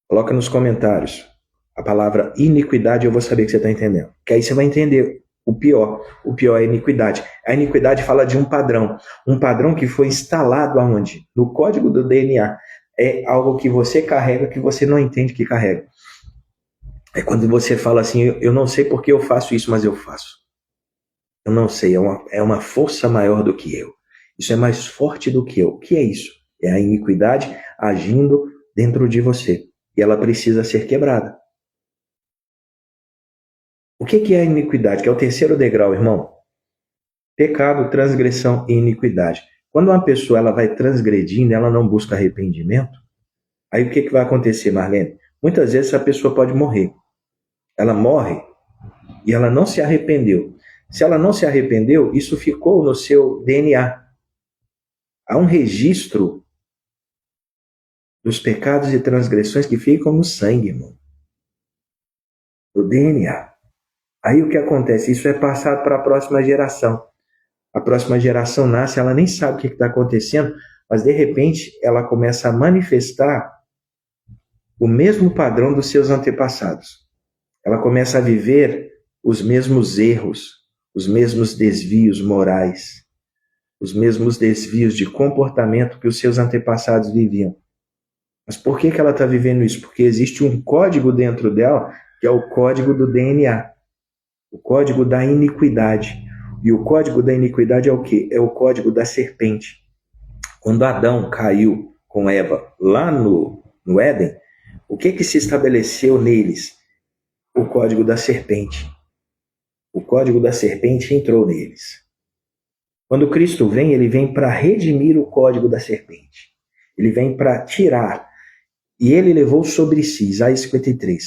Coloca nos comentários a palavra iniquidade, eu vou saber que você está entendendo. Que aí você vai entender o pior. O pior é a iniquidade. A iniquidade fala de um padrão que foi instalado aonde? No código do DNA. É algo que você carrega que você não entende que carrega. É quando você fala assim, eu não sei porque eu faço isso, mas eu faço. Eu não sei, é uma força maior do que eu. Isso é mais forte do que eu. O que é isso? É a iniquidade agindo dentro de você. E ela precisa ser quebrada. O que é a iniquidade? Que é o terceiro degrau, irmão. pecado, transgressão e iniquidade. Quando uma pessoa ela vai transgredindo, ela não busca arrependimento, aí o que vai acontecer, Marlene? Muitas vezes a pessoa pode morrer. Ela morre e ela não se arrependeu. Se ela não se arrependeu, isso ficou no seu DNA. Há um registro dos pecados e transgressões que ficam no sangue, irmão. No DNA. Aí o que acontece? Isso é passado para a próxima geração. A próxima geração nasce, ela nem sabe o que está acontecendo, mas de repente ela começa a manifestar o mesmo padrão dos seus antepassados. Ela começa a viver os mesmos erros, os mesmos desvios morais, os mesmos desvios de comportamento que os seus antepassados viviam. Mas por que ela está vivendo isso? Porque existe um código dentro dela, que é o código do DNA, o código da iniquidade. E o código da iniquidade é o quê? É o código da serpente. Quando Adão caiu com Eva lá no Éden, o que se estabeleceu neles? O código da serpente. O código da serpente entrou neles. Quando Cristo vem, ele vem para redimir o código da serpente. Ele vem para tirar. E ele levou sobre si, Isaías 53,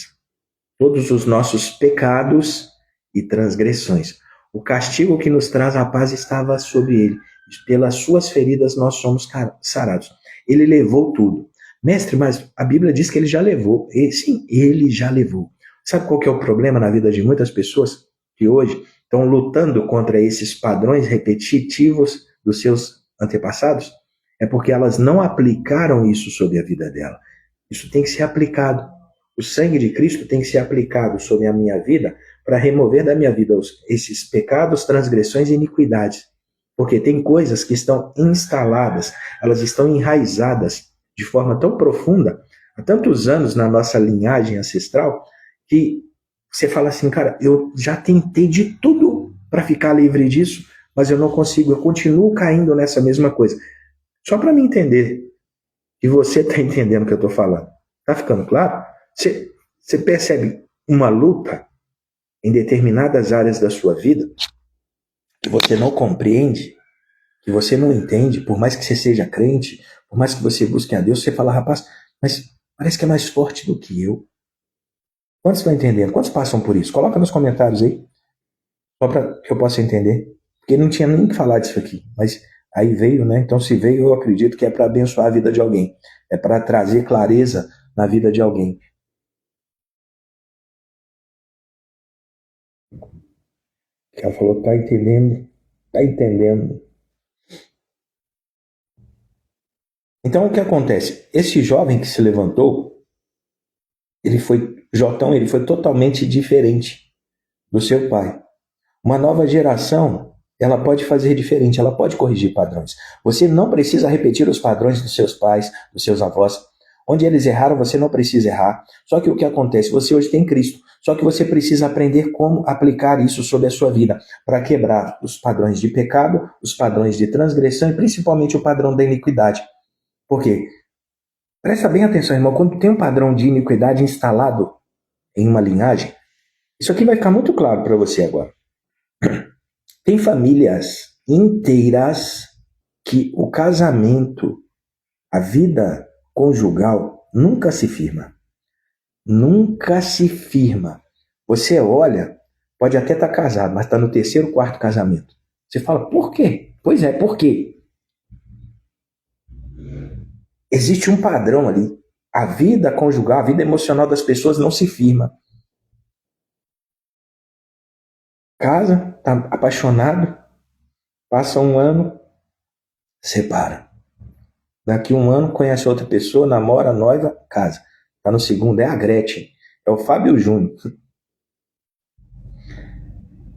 todos os nossos pecados e transgressões. O castigo que nos traz a paz estava sobre ele. Pelas suas feridas nós somos sarados. Ele levou tudo. Mestre, mas a Bíblia diz que ele já levou. Sim, ele já levou. Sabe qual que é o problema na vida de muitas pessoas que hoje estão lutando contra esses padrões repetitivos dos seus antepassados? É porque elas não aplicaram isso sobre a vida dela. Isso tem que ser aplicado. O sangue de Cristo tem que ser aplicado sobre a minha vida para remover da minha vida esses pecados, transgressões e iniquidades. Porque tem coisas que estão instaladas, elas estão enraizadas de forma tão profunda, há tantos anos na nossa linhagem ancestral, que você fala assim, cara, eu já tentei de tudo para ficar livre disso, mas eu não consigo, eu continuo caindo nessa mesma coisa. Só para me entender, e você está entendendo o que eu estou falando. Está ficando claro? Você percebe uma luta em determinadas áreas da sua vida que você não compreende, que você não entende, por mais que você seja crente, por mais que você busque a Deus, você fala, rapaz, mas parece que é mais forte do que eu. Quantos estão entendendo? Quantos passam por isso? Coloca nos comentários aí, só para que eu possa entender. Porque não tinha nem que falar disso aqui, mas aí veio, né? Então se veio, eu acredito que é para abençoar a vida de alguém. É para trazer clareza na vida de alguém. Ela falou, tá entendendo? Tá entendendo. Então o que acontece? Esse jovem que se levantou, Jotão, ele foi totalmente diferente do seu pai. Uma nova geração, ela pode fazer diferente, ela pode corrigir padrões. Você não precisa repetir os padrões dos seus pais, dos seus avós. Onde eles erraram, você não precisa errar. Só que o que acontece? Você hoje tem Cristo. Só que você precisa aprender como aplicar isso sobre a sua vida, para quebrar os padrões de pecado, os padrões de transgressão e principalmente o padrão da iniquidade. Por quê? Presta bem atenção, irmão. Quando tem um padrão de iniquidade instalado em uma linhagem, isso aqui vai ficar muito claro para você agora. Tem famílias inteiras que o casamento, a vida conjugal, nunca se firma. Nunca se firma. Você olha, pode até estar casado, mas está no terceiro, quarto casamento. Você fala, por quê? Pois é, por quê? Existe um padrão ali. A vida conjugal, a vida emocional das pessoas não se firma. Casa, tá apaixonado, passa um ano, separa. Daqui um ano conhece outra pessoa, namora, noiva, casa. Tá no segundo, é a Gretchen, é o Fábio Júnior.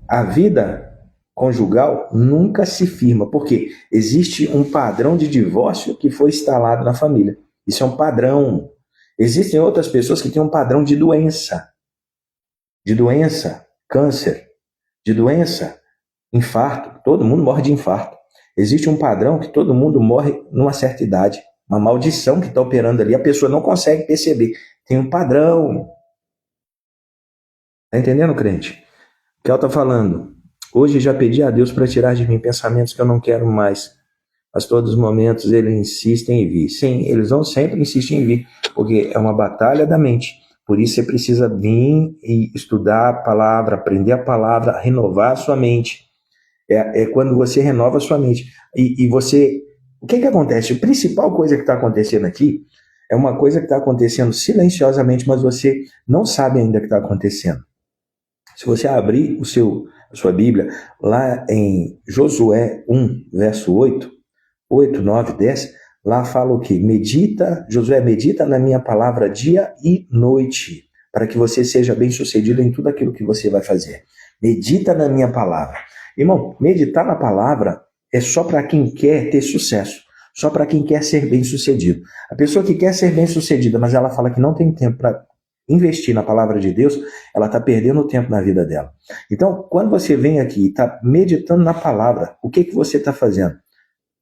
A vida conjugal nunca se firma, porque existe um padrão de divórcio que foi instalado na família. Isso é um padrão. Existem outras pessoas que têm um padrão de doença, câncer, de doença, infarto. Todo mundo morre de infarto. Existe um padrão que todo mundo morre numa certa idade. Uma maldição que está operando ali. A pessoa não consegue perceber. Tem um padrão. Está entendendo, crente? O que ela está falando? Hoje já pedi a Deus para tirar de mim pensamentos que eu não quero mais. Mas todos os momentos ele insiste em vir. Sim, eles vão sempre insistir em vir, porque é uma batalha da mente. Por isso você precisa vir e estudar a palavra, aprender a palavra, renovar a sua mente. É quando você renova a sua mente. E você... O que acontece? A principal coisa que está acontecendo aqui é uma coisa que está acontecendo silenciosamente, mas você não sabe ainda que está acontecendo. Se você abrir a sua Bíblia, lá em Josué 1, verso 8, 9, 10, lá fala o quê? Josué, medita na minha palavra dia e noite, para que você seja bem-sucedido em tudo aquilo que você vai fazer. Medita na minha palavra. Irmão, meditar na palavra é só para quem quer ter sucesso, só para quem quer ser bem-sucedido. A pessoa que quer ser bem-sucedida, mas ela fala que não tem tempo para investir na palavra de Deus, ela está perdendo tempo na vida dela. Então, quando você vem aqui e está meditando na palavra, o que você está fazendo?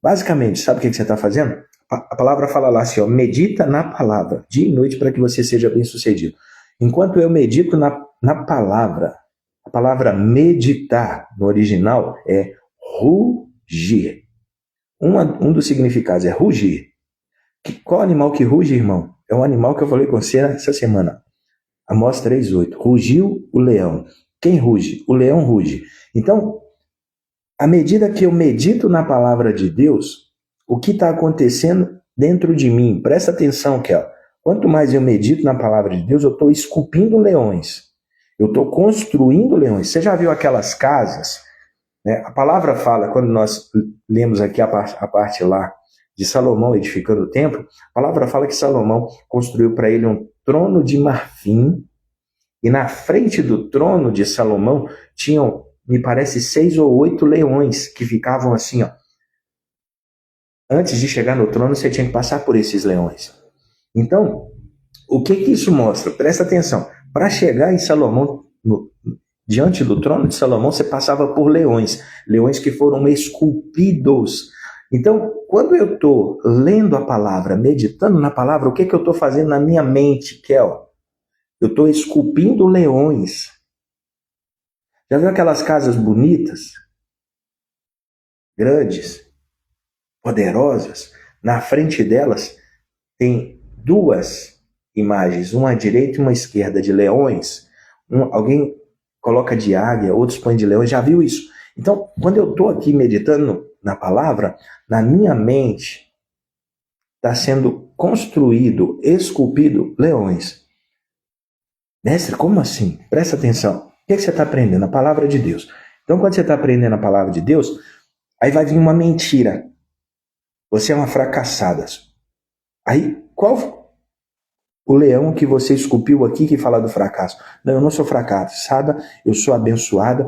Basicamente, sabe o que você está fazendo? A palavra fala lá assim, ó, medita na palavra, dia e noite, para que você seja bem-sucedido. Enquanto eu medito na palavra, a palavra meditar, no original, é rugir. Um dos significados é rugir. Qual animal que ruge, irmão? É um animal que eu falei com você essa semana. Amós 3:8. Rugiu o leão. Quem ruge? O leão ruge. Então, à medida que eu medito na palavra de Deus, o que está acontecendo dentro de mim? Presta atenção, Kel. Quanto mais eu medito na palavra de Deus, eu estou esculpindo leões. Eu estou construindo leões. Você já viu aquelas casas? Né? A palavra fala, quando nós lemos aqui a parte lá de Salomão edificando o templo, a palavra fala que Salomão construiu para ele um trono de marfim, e na frente do trono de Salomão tinham, me parece, 6 ou 8 leões que ficavam assim, ó. Antes de chegar no trono, você tinha que passar por esses leões. Então, o que isso mostra? Presta atenção. Para chegar em Salomão, diante do trono de Salomão, você passava por leões. Leões que foram esculpidos. Então, quando eu estou lendo a palavra, meditando na palavra, o que eu estou fazendo na minha mente, Kel? Eu estou esculpindo leões. Já viu aquelas casas bonitas? Grandes? Poderosas? Na frente delas tem 2 imagens, uma à direita e uma à esquerda, de leões. Alguém coloca de águia, outros põem de leões. Já viu isso? Então, quando eu estou aqui meditando na palavra, na minha mente está sendo construído, esculpido leões. Mestre, como assim? Presta atenção. O que você está aprendendo? A palavra de Deus. Então, quando você está aprendendo a palavra de Deus, aí vai vir uma mentira. Você é uma fracassada. Aí, qual o leão que você esculpiu aqui que fala do fracasso? Não, eu não sou fracassada, eu sou abençoada.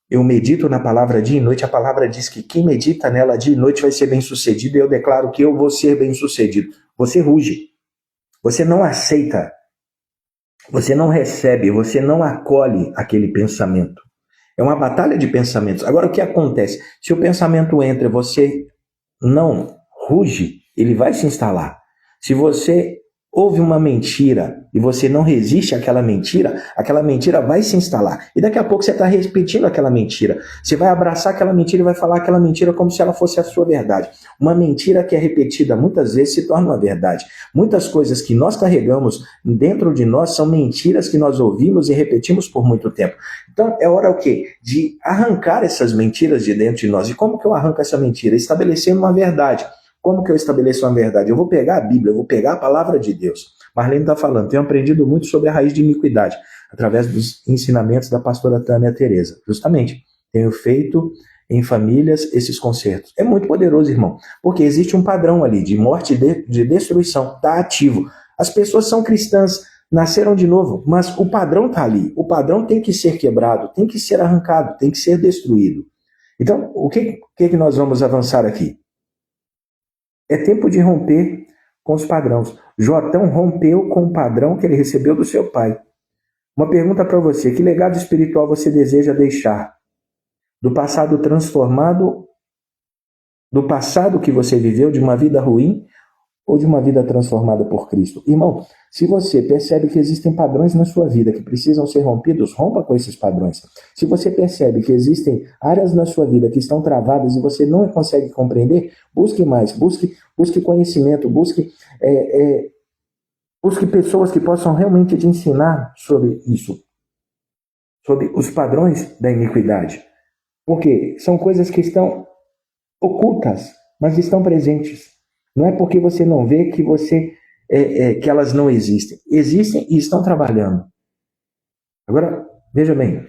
Eu medito na palavra dia e noite. A palavra diz que quem medita nela dia e noite vai ser bem-sucedido. E eu declaro que eu vou ser bem-sucedido. Você ruge. Você não aceita. Você não recebe, você não acolhe aquele pensamento. É uma batalha de pensamentos. Agora, o que acontece? Se o pensamento entra e você não ruge, ele vai se instalar. Se você ouve uma mentira e você não resiste àquela mentira vai se instalar. E daqui a pouco você está repetindo aquela mentira. Você vai abraçar aquela mentira e vai falar aquela mentira como se ela fosse a sua verdade. Uma mentira que é repetida muitas vezes se torna uma verdade. Muitas coisas que nós carregamos dentro de nós são mentiras que nós ouvimos e repetimos por muito tempo. Então é hora o quê? De arrancar essas mentiras de dentro de nós. E como que eu arranco essa mentira? Estabelecendo uma verdade. Como que eu estabeleço uma verdade? Eu vou pegar a Bíblia, eu vou pegar a palavra de Deus. Marlene está falando, tenho aprendido muito sobre a raiz de iniquidade, através dos ensinamentos da pastora Tânia Tereza. Justamente, tenho feito em famílias esses concertos. É muito poderoso, irmão, porque existe um padrão ali de morte e de destruição, está ativo. As pessoas são cristãs, nasceram de novo, mas o padrão está ali. O padrão tem que ser quebrado, tem que ser arrancado, tem que ser destruído. Então, o que nós vamos avançar aqui? É tempo de romper com os padrões. Jotão rompeu com o padrão que ele recebeu do seu pai. Uma pergunta para você: que legado espiritual você deseja deixar? Do passado transformado, do passado que você viveu, de uma vida ruim, ou de uma vida transformada por Cristo? Irmão, se você percebe que existem padrões na sua vida que precisam ser rompidos, rompa com esses padrões. Se você percebe que existem áreas na sua vida que estão travadas e você não consegue compreender, busque mais, busque conhecimento, busque pessoas que possam realmente te ensinar sobre isso, sobre os padrões da iniquidade. Porque são coisas que estão ocultas, mas estão presentes. Não é porque você não vê que que elas não existem. Existem e estão trabalhando. Agora, veja bem,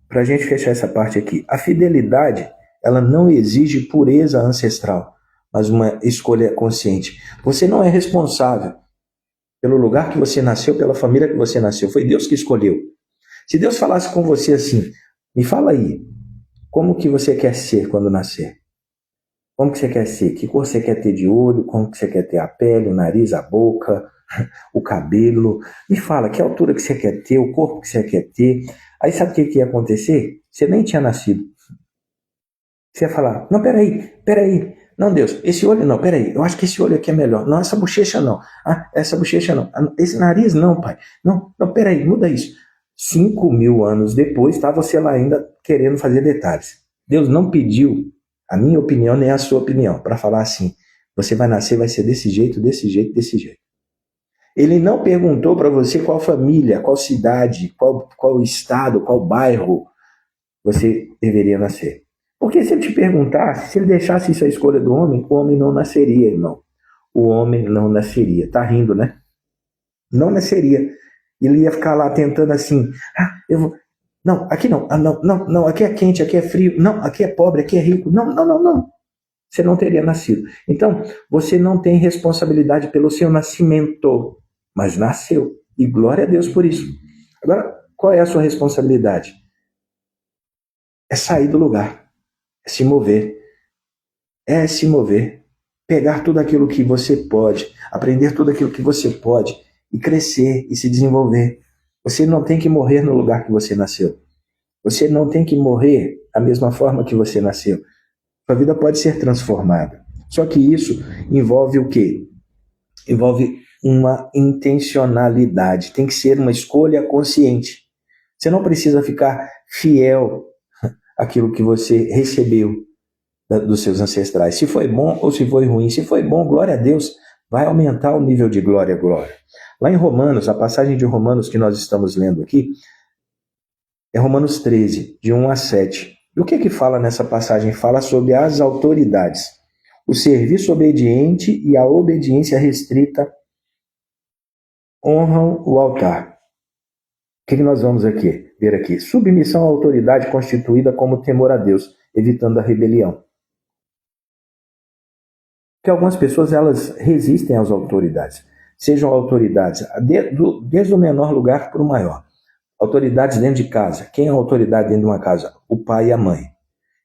para a gente fechar essa parte aqui, a fidelidade, ela não exige pureza ancestral, mas uma escolha consciente. Você não é responsável pelo lugar que você nasceu, pela família que você nasceu. Foi Deus que escolheu. Se Deus falasse com você assim, me fala aí, como que você quer ser quando nascer? Como que você quer ser? Que cor você quer ter de olho? Como que você quer ter a pele, o nariz, a boca, o cabelo? Me fala, que altura que você quer ter, o corpo que você quer ter. Aí sabe o que ia acontecer? Você nem tinha nascido. Você ia falar, não, peraí. Não, Deus, esse olho não, peraí. Eu acho que esse olho aqui é melhor. Não, essa bochecha não. Ah, essa bochecha não. Esse nariz não, pai. Não, peraí, muda isso. 5.000 anos depois, está você lá ainda querendo fazer detalhes. Deus não pediu a minha opinião nem a sua opinião para falar assim, você vai nascer, vai ser desse jeito, desse jeito, desse jeito. Ele não perguntou para você qual família, qual cidade, qual estado, qual bairro você deveria nascer. Porque se ele te perguntasse, se ele deixasse isso à escolha do homem, o homem não nasceria, irmão. O homem não nasceria. Tá rindo, né? Não nasceria. Ele ia ficar lá tentando assim, eu vou... Não, aqui não. Não, aqui é quente, aqui é frio. Não, aqui é pobre, aqui é rico. Não. Você não teria nascido. Então, você não tem responsabilidade pelo seu nascimento, mas nasceu. E glória a Deus por isso. Agora, qual é a sua responsabilidade? É sair do lugar. É se mover. Pegar tudo aquilo que você pode. Aprender tudo aquilo que você pode. E crescer e se desenvolver. Você não tem que morrer no lugar que você nasceu. Você não tem que morrer da mesma forma que você nasceu. Sua vida pode ser transformada. Só que isso envolve o quê? Envolve uma intencionalidade. Tem que ser uma escolha consciente. Você não precisa ficar fiel àquilo que você recebeu dos seus ancestrais. Se foi bom ou se foi ruim. Se foi bom, glória a Deus, vai aumentar o nível de glória. Lá em Romanos, a passagem de Romanos que nós estamos lendo aqui, é Romanos 13, de 1 a 7. E o que fala nessa passagem? Fala sobre as autoridades. O serviço obediente e a obediência restrita honram o altar. O que nós vamos ver aqui? Submissão à autoridade constituída como temor a Deus, evitando a rebelião. Porque algumas pessoas elas resistem às autoridades. Sejam autoridades desde o menor lugar para o maior. Autoridades dentro de casa. Quem é a autoridade dentro de uma casa? O pai e a mãe.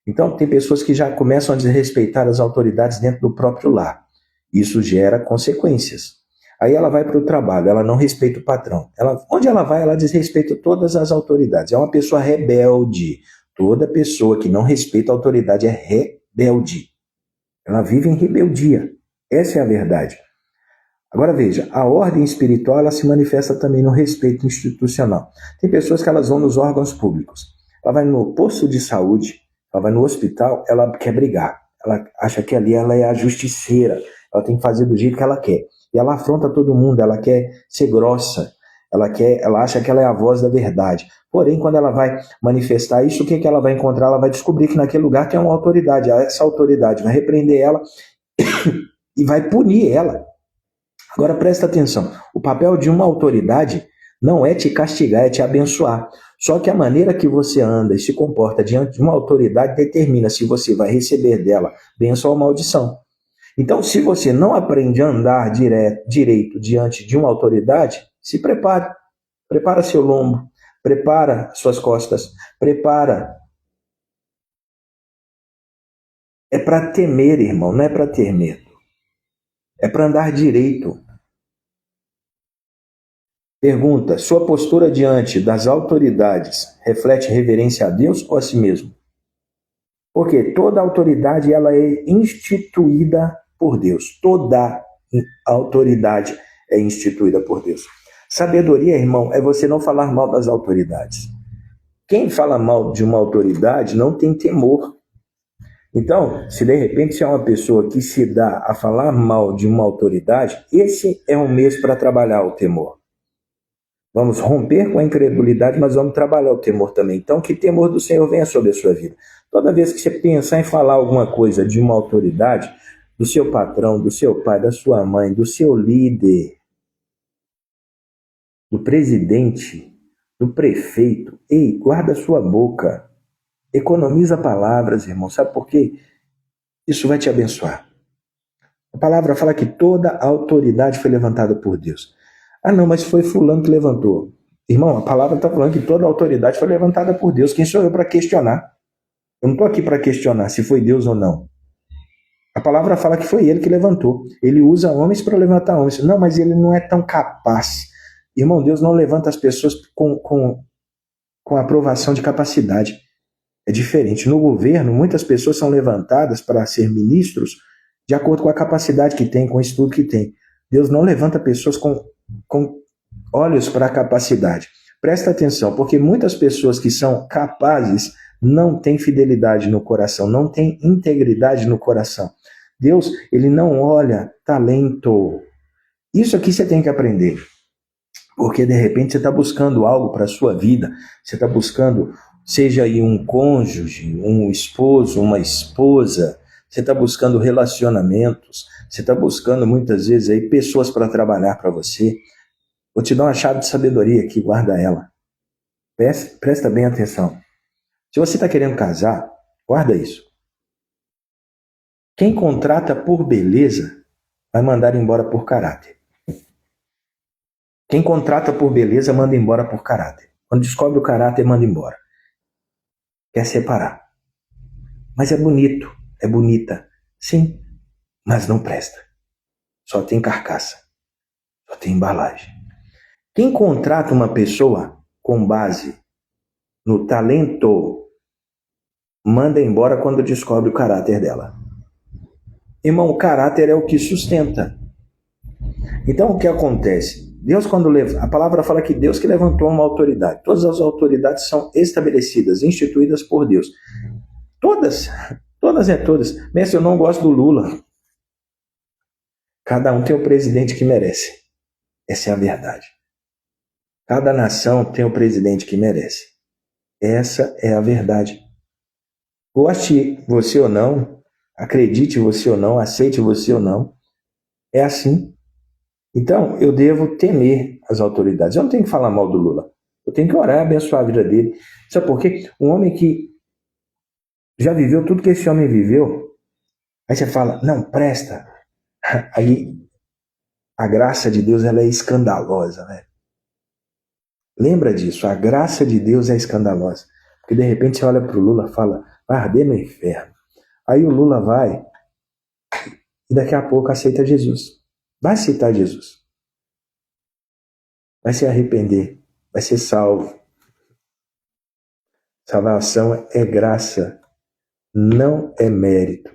Então, tem pessoas que já começam a desrespeitar as autoridades dentro do próprio lar. Isso gera consequências. Aí ela vai para o trabalho, ela não respeita o patrão. Onde ela vai, ela desrespeita todas as autoridades. É uma pessoa rebelde. Toda pessoa que não respeita a autoridade é rebelde. Ela vive em rebeldia. Essa é a verdade. Agora veja, a ordem espiritual ela se manifesta também no respeito institucional. Tem pessoas que elas vão nos órgãos públicos. Ela vai no posto de saúde, ela vai no hospital, ela quer brigar. Ela acha que ali ela é a justiceira. Ela tem que fazer do jeito que ela quer. E ela afronta todo mundo, ela quer ser grossa. Ela acha que ela é a voz da verdade. Porém, quando ela vai manifestar isso, o que ela vai encontrar? Ela vai descobrir que naquele lugar tem uma autoridade. Essa autoridade vai repreender ela e vai punir ela. Agora presta atenção, o papel de uma autoridade não é te castigar, é te abençoar. Só que a maneira que você anda e se comporta diante de uma autoridade determina se você vai receber dela bênção ou maldição. Então, se você não aprende a andar direito diante de uma autoridade, se prepare. Prepara seu lombo, prepara suas costas, prepara. É para temer, irmão, não é para ter medo. É para andar direito. Pergunta, sua postura diante das autoridades reflete reverência a Deus ou a si mesmo? Porque toda autoridade ela é instituída por Deus. Toda autoridade é instituída por Deus. Sabedoria, irmão, é você não falar mal das autoridades. Quem fala mal de uma autoridade não tem temor. Então, se de repente você é uma pessoa que se dá a falar mal de uma autoridade, esse é um mês para trabalhar o temor. Vamos romper com a incredulidade, mas vamos trabalhar o temor também. Então, que temor do Senhor venha sobre a sua vida. Toda vez que você pensar em falar alguma coisa de uma autoridade, do seu patrão, do seu pai, da sua mãe, do seu líder, do presidente, do prefeito, ei, guarda a sua boca. Economiza palavras, irmão. Sabe por quê? Isso vai te abençoar. A palavra fala que toda a autoridade foi levantada por Deus. Ah, não, mas foi fulano que levantou. Irmão, a palavra está falando que toda a autoridade foi levantada por Deus. Quem sou eu para questionar? Eu não estou aqui para questionar se foi Deus ou não. A palavra fala que foi ele que levantou. Ele usa homens para levantar homens. Não, mas ele não é tão capaz. Irmão, Deus não levanta as pessoas com aprovação de capacidade. É diferente. No governo, muitas pessoas são levantadas para ser ministros de acordo com a capacidade que tem, com o estudo que tem. Deus não levanta pessoas com olhos para a capacidade. Presta atenção, porque muitas pessoas que são capazes não têm fidelidade no coração, não têm integridade no coração. Deus, ele não olha talento. Isso aqui você tem que aprender. Porque de repente você está buscando algo para a sua vida, você está buscando, seja aí um cônjuge, um esposo, uma esposa, você está buscando relacionamentos, você está buscando muitas vezes aí pessoas para trabalhar para você. Vou te dar uma chave de sabedoria aqui, guarda ela. Presta bem atenção. Se você está querendo casar, guarda isso. Quem contrata por beleza vai mandar embora por caráter. Quem contrata por beleza manda embora por caráter. Quando descobre o caráter, manda embora. Quer separar. Mas é bonito, é bonita. Sim, mas não presta. Só tem carcaça. Só tem embalagem. Quem contrata uma pessoa com base no talento, manda embora quando descobre o caráter dela. Irmão, o caráter é o que sustenta. Então, o que acontece? Deus, a palavra fala que Deus que levantou uma autoridade. Todas as autoridades são estabelecidas, instituídas por Deus. Todas. Mestre, eu não gosto do Lula. Cada um tem o presidente que merece. Essa é a verdade. Cada nação tem o presidente que merece. Essa é a verdade. Goste você ou não, acredite você ou não, aceite você ou não, é assim. Então, eu devo temer as autoridades. Eu não tenho que falar mal do Lula. Eu tenho que orar e abençoar a vida dele. Sabe por quê? Um homem que já viveu tudo que esse homem viveu, aí você fala, não, presta. Aí, a graça de Deus, ela é escandalosa, né? Lembra disso, a graça de Deus é escandalosa. Porque, de repente, você olha para o Lula e fala, vai arder no inferno. Aí o Lula vai e daqui a pouco aceita Jesus. Vai aceitar Jesus. Vai se arrepender. Vai ser salvo. Salvação é graça. Não é mérito.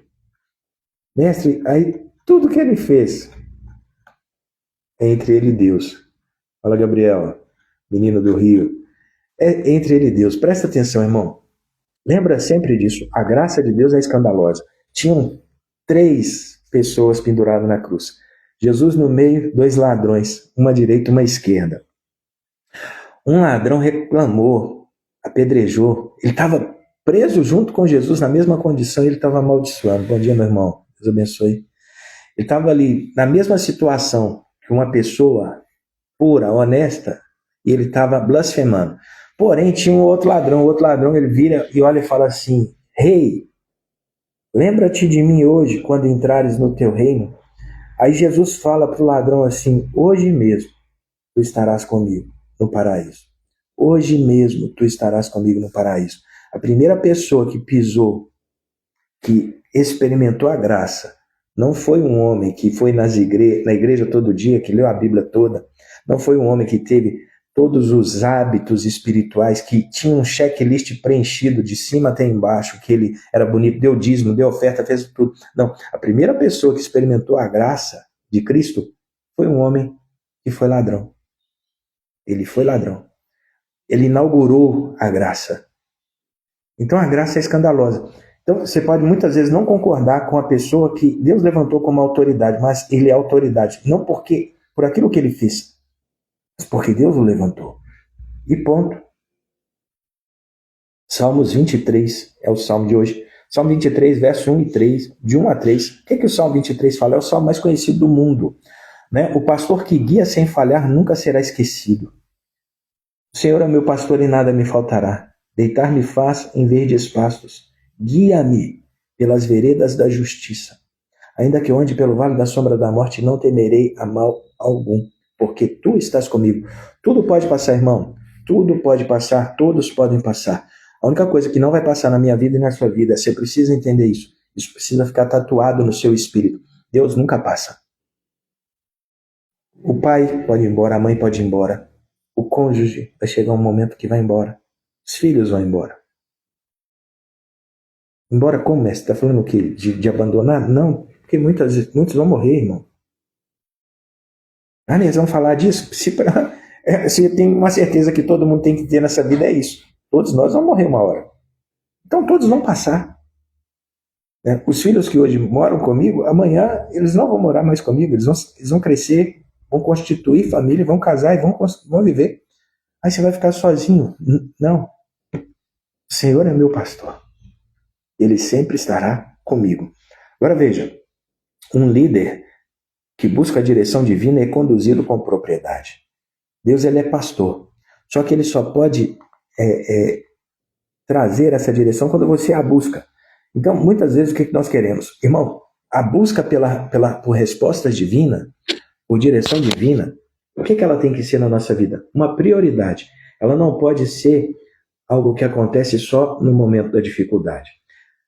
Mestre, aí tudo que ele fez é entre ele e Deus. Fala, Gabriela, menino do Rio. É entre ele e Deus. Presta atenção, irmão. Lembra sempre disso. A graça de Deus é escandalosa. Tinham 3 pessoas penduradas na cruz. Jesus no meio, 2 ladrões, uma à direita e uma à esquerda. Um ladrão reclamou, apedrejou. Ele estava preso junto com Jesus na mesma condição e ele estava amaldiçoando. Bom dia, meu irmão. Deus abençoe. Ele estava ali na mesma situação que uma pessoa pura, honesta, e ele estava blasfemando. Porém, tinha um outro ladrão. O outro ladrão, ele vira e olha e fala assim, Rei, lembra-te de mim hoje, quando entrares no teu reino. Aí Jesus fala para o ladrão assim, hoje mesmo tu estarás comigo no paraíso. Hoje mesmo tu estarás comigo no paraíso. A primeira pessoa que pisou, que experimentou a graça, não foi um homem que foi na igreja todo dia, que leu a Bíblia toda. Não foi um homem que teve todos os hábitos espirituais, que tinha um checklist preenchido de cima até embaixo, que ele era bonito, deu dízimo, deu oferta, fez tudo. Não, a primeira pessoa que experimentou a graça de Cristo foi um homem que foi ladrão. Ele foi ladrão. Ele inaugurou a graça. Então a graça é escandalosa. Então você pode muitas vezes não concordar com a pessoa que Deus levantou como autoridade, mas ele é autoridade, não porque por aquilo que ele fez, mas porque Deus o levantou. E ponto. Salmos 23 é o salmo de hoje. Salmo 23, verso 1 e 3, de 1 a 3. O que o Salmo 23 fala? É o salmo mais conhecido do mundo. Né? O pastor que guia sem falhar nunca será esquecido. O Senhor é meu pastor e nada me faltará. Deitar-me faz em verdes pastos. Guia-me pelas veredas da justiça. Ainda que eu ande pelo vale da sombra da morte, não temerei a mal algum, porque tu estás comigo. Tudo pode passar, irmão. Tudo pode passar, todos podem passar. A única coisa que não vai passar na minha vida e na sua vida, você precisa entender isso. Isso precisa ficar tatuado no seu espírito. Deus nunca passa. O pai pode ir embora, a mãe pode ir embora. O cônjuge vai chegar um momento que vai embora. Os filhos vão embora. Embora como, mestre? Está falando o quê? De abandonar? Não, porque muitos vão morrer, irmão. Ah, eles vão falar disso? Se tem uma certeza que todo mundo tem que ter nessa vida, é isso. Todos nós vamos morrer uma hora. Então todos vão passar. Os filhos que hoje moram comigo, amanhã eles não vão morar mais comigo, eles vão crescer, vão constituir família, vão casar e vão viver. Aí você vai ficar sozinho. Não. O Senhor é meu pastor. Ele sempre estará comigo. Agora veja, um líder que busca a direção divina é conduzido com propriedade. Deus, ele é pastor. Só que ele só pode trazer essa direção quando você a busca. Então, muitas vezes, o que nós queremos? Irmão, a busca por respostas divinas, por direção divina, o que ela tem que ser na nossa vida? Uma prioridade. Ela não pode ser algo que acontece só no momento da dificuldade.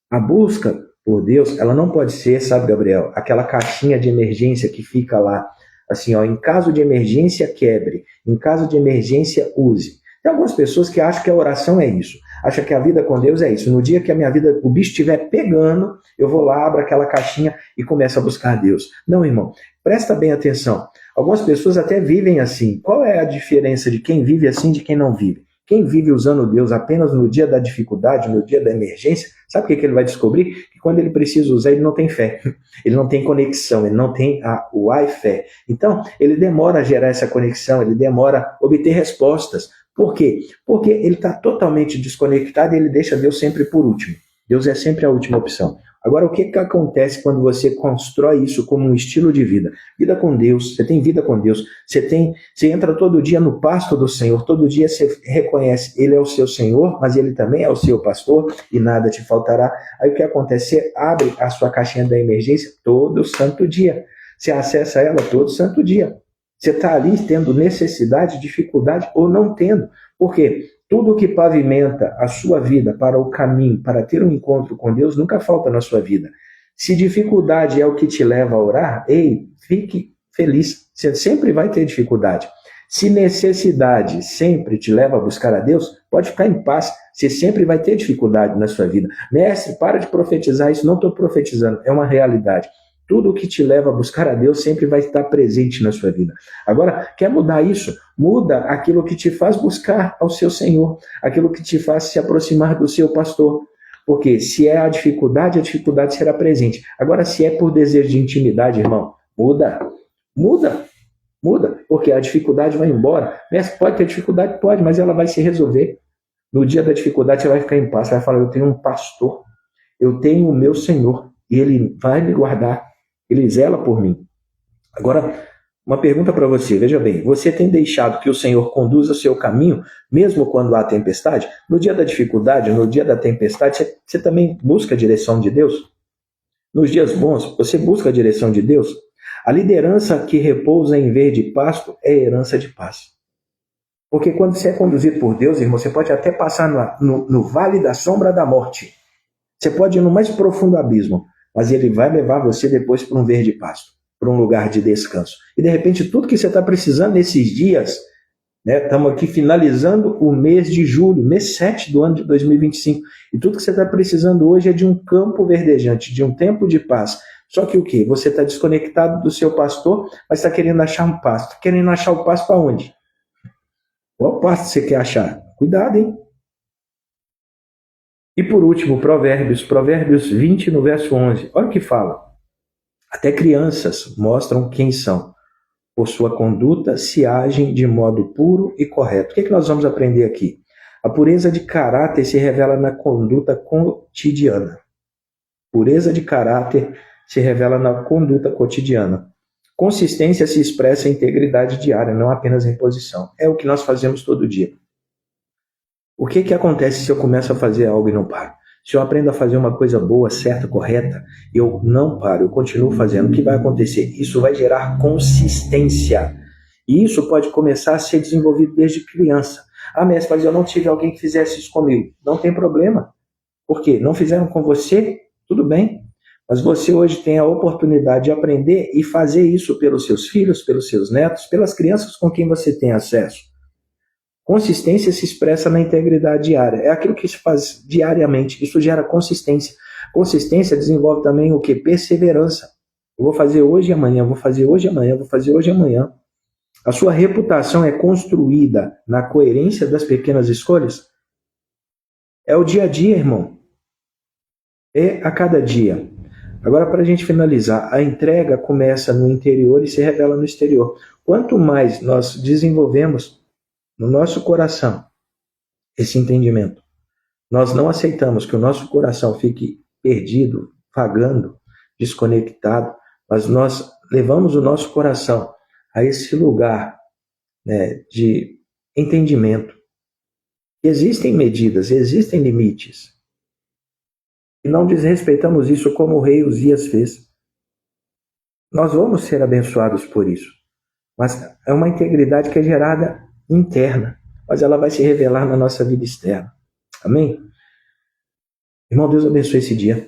A busca por Deus, ela não pode ser, sabe, Gabriel, aquela caixinha de emergência que fica lá, assim, ó, em caso de emergência, quebre, em caso de emergência, use. Tem algumas pessoas que acham que a oração é isso, acham que a vida com Deus é isso. No dia que a minha vida, o bicho estiver pegando, eu vou lá, abro aquela caixinha e começo a buscar Deus. Não, irmão, presta bem atenção. Algumas pessoas até vivem assim. Qual é a diferença de quem vive assim e de quem não vive? Quem vive usando Deus apenas no dia da dificuldade, no dia da emergência, sabe o que ele vai descobrir? Que quando ele precisa usar, ele não tem fé. Ele não tem conexão, ele não tem o fé. Então, ele demora a gerar essa conexão, ele demora a obter respostas. Por quê? Porque ele está totalmente desconectado e ele deixa Deus sempre por último. Deus é sempre a última opção. Agora, o que acontece quando você constrói isso como um estilo de vida? Vida com Deus, você tem vida com Deus, você entra todo dia no pasto do Senhor, todo dia você reconhece, Ele é o seu Senhor, mas Ele também é o seu pastor e nada te faltará. Aí o que acontece? Você abre a sua caixinha da emergência todo santo dia. Você acessa ela todo santo dia. Você está ali tendo necessidade, dificuldade ou não tendo. Por quê? Tudo que pavimenta a sua vida para o caminho, para ter um encontro com Deus, nunca falta na sua vida. Se dificuldade é o que te leva a orar, ei, fique feliz. Você sempre vai ter dificuldade. Se necessidade sempre te leva a buscar a Deus, pode ficar em paz. Você sempre vai ter dificuldade na sua vida. Mestre, para de profetizar isso. Não estou profetizando, é uma realidade. Tudo o que te leva a buscar a Deus sempre vai estar presente na sua vida. Agora, quer mudar isso? Muda aquilo que te faz buscar ao seu Senhor, aquilo que te faz se aproximar do seu pastor. Porque se é a dificuldade será presente. Agora, se é por desejo de intimidade, irmão, muda, porque a dificuldade vai embora. Mestre, pode ter dificuldade? Pode, mas ela vai se resolver. No dia da dificuldade, você vai ficar em paz, você vai falar, eu tenho um pastor, eu tenho o meu Senhor, e Ele vai me guardar. Ele zela por mim. Agora, uma pergunta para você. Veja bem, você tem deixado que o Senhor conduza o seu caminho, mesmo quando há tempestade? No dia da dificuldade, no dia da tempestade, você também busca a direção de Deus? Nos dias bons, você busca a direção de Deus? A liderança que repousa em verde pasto é herança de paz. Porque quando você é conduzido por Deus, irmão, você pode até passar no vale da sombra da morte. Você pode ir no mais profundo abismo, mas Ele vai levar você depois para um verde pasto, para um lugar de descanso. E de repente tudo que você está precisando nesses dias né? Estamos aqui finalizando o mês de julho, mês 7 do ano de 2025. E tudo que você está precisando hoje é de um campo verdejante, de um tempo de paz. Só que o quê? Você está desconectado do seu pastor, mas está querendo achar um pasto. Querendo achar o pasto aonde? Qual pasto você quer achar? Cuidado, hein? E por último, Provérbios 20, no verso 11. Olha o que fala. Até crianças mostram quem são. Por sua conduta, se agem de modo puro e correto. O que nós vamos aprender aqui? A pureza de caráter se revela na conduta cotidiana. Pureza de caráter se revela na conduta cotidiana. Consistência se expressa em integridade diária, não apenas em posição. É o que nós fazemos todo dia. O que acontece se eu começo a fazer algo e não paro? Se eu aprendo a fazer uma coisa boa, certa, correta, eu não paro, eu continuo fazendo. O que vai acontecer? Isso vai gerar consistência. E isso pode começar a ser desenvolvido desde criança. Ah, mestre, mas eu não tive alguém que fizesse isso comigo. Não tem problema. Por quê? Não fizeram com você? Tudo bem. Mas você hoje tem a oportunidade de aprender e fazer isso pelos seus filhos, pelos seus netos, pelas crianças com quem você tem acesso. Consistência se expressa na integridade diária. É aquilo que se faz diariamente. Isso gera consistência. Consistência desenvolve também o quê? Perseverança. Eu vou fazer hoje e amanhã, vou fazer hoje e amanhã, vou fazer hoje e amanhã. A sua reputação é construída na coerência das pequenas escolhas? É o dia a dia, irmão. É a cada dia. Agora, para a gente finalizar, a entrega começa no interior e se revela no exterior. Quanto mais nós desenvolvemos no nosso coração esse entendimento, nós não aceitamos que o nosso coração fique perdido, vagando, desconectado, mas nós levamos o nosso coração a esse lugar, né, de entendimento. Existem medidas, existem limites. E não desrespeitamos isso como o rei Uzias fez. Nós vamos ser abençoados por isso. Mas é uma integridade que é gerada interna, mas ela vai se revelar na nossa vida externa. Amém? Irmão, Deus abençoe esse dia.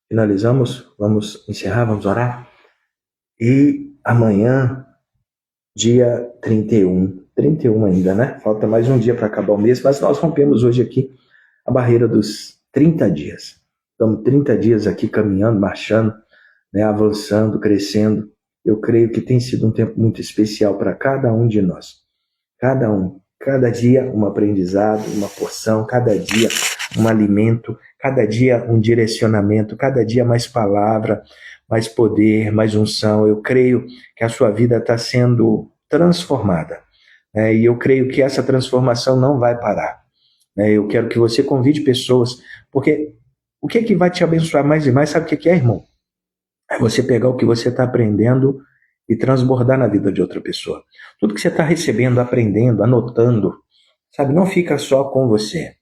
Finalizamos, vamos encerrar, vamos orar. E amanhã, dia 31 ainda, né? Falta mais um dia para acabar o mês, mas nós rompemos hoje aqui a barreira dos 30 dias. Estamos 30 dias aqui caminhando, marchando, né, avançando, crescendo. Eu creio que tem sido um tempo muito especial para cada um de nós. Cada um. Cada dia um aprendizado, uma porção, cada dia um alimento, cada dia um direcionamento, cada dia mais palavra, mais poder, mais unção. Eu creio que a sua vida está sendo transformada. E eu creio que essa transformação não vai parar. Eu quero que você convide pessoas, porque o que vai te abençoar mais e mais, sabe o que é, irmão? É você pegar o que você está aprendendo e transbordar na vida de outra pessoa. Tudo que você está recebendo, aprendendo, anotando, sabe, não fica só com você.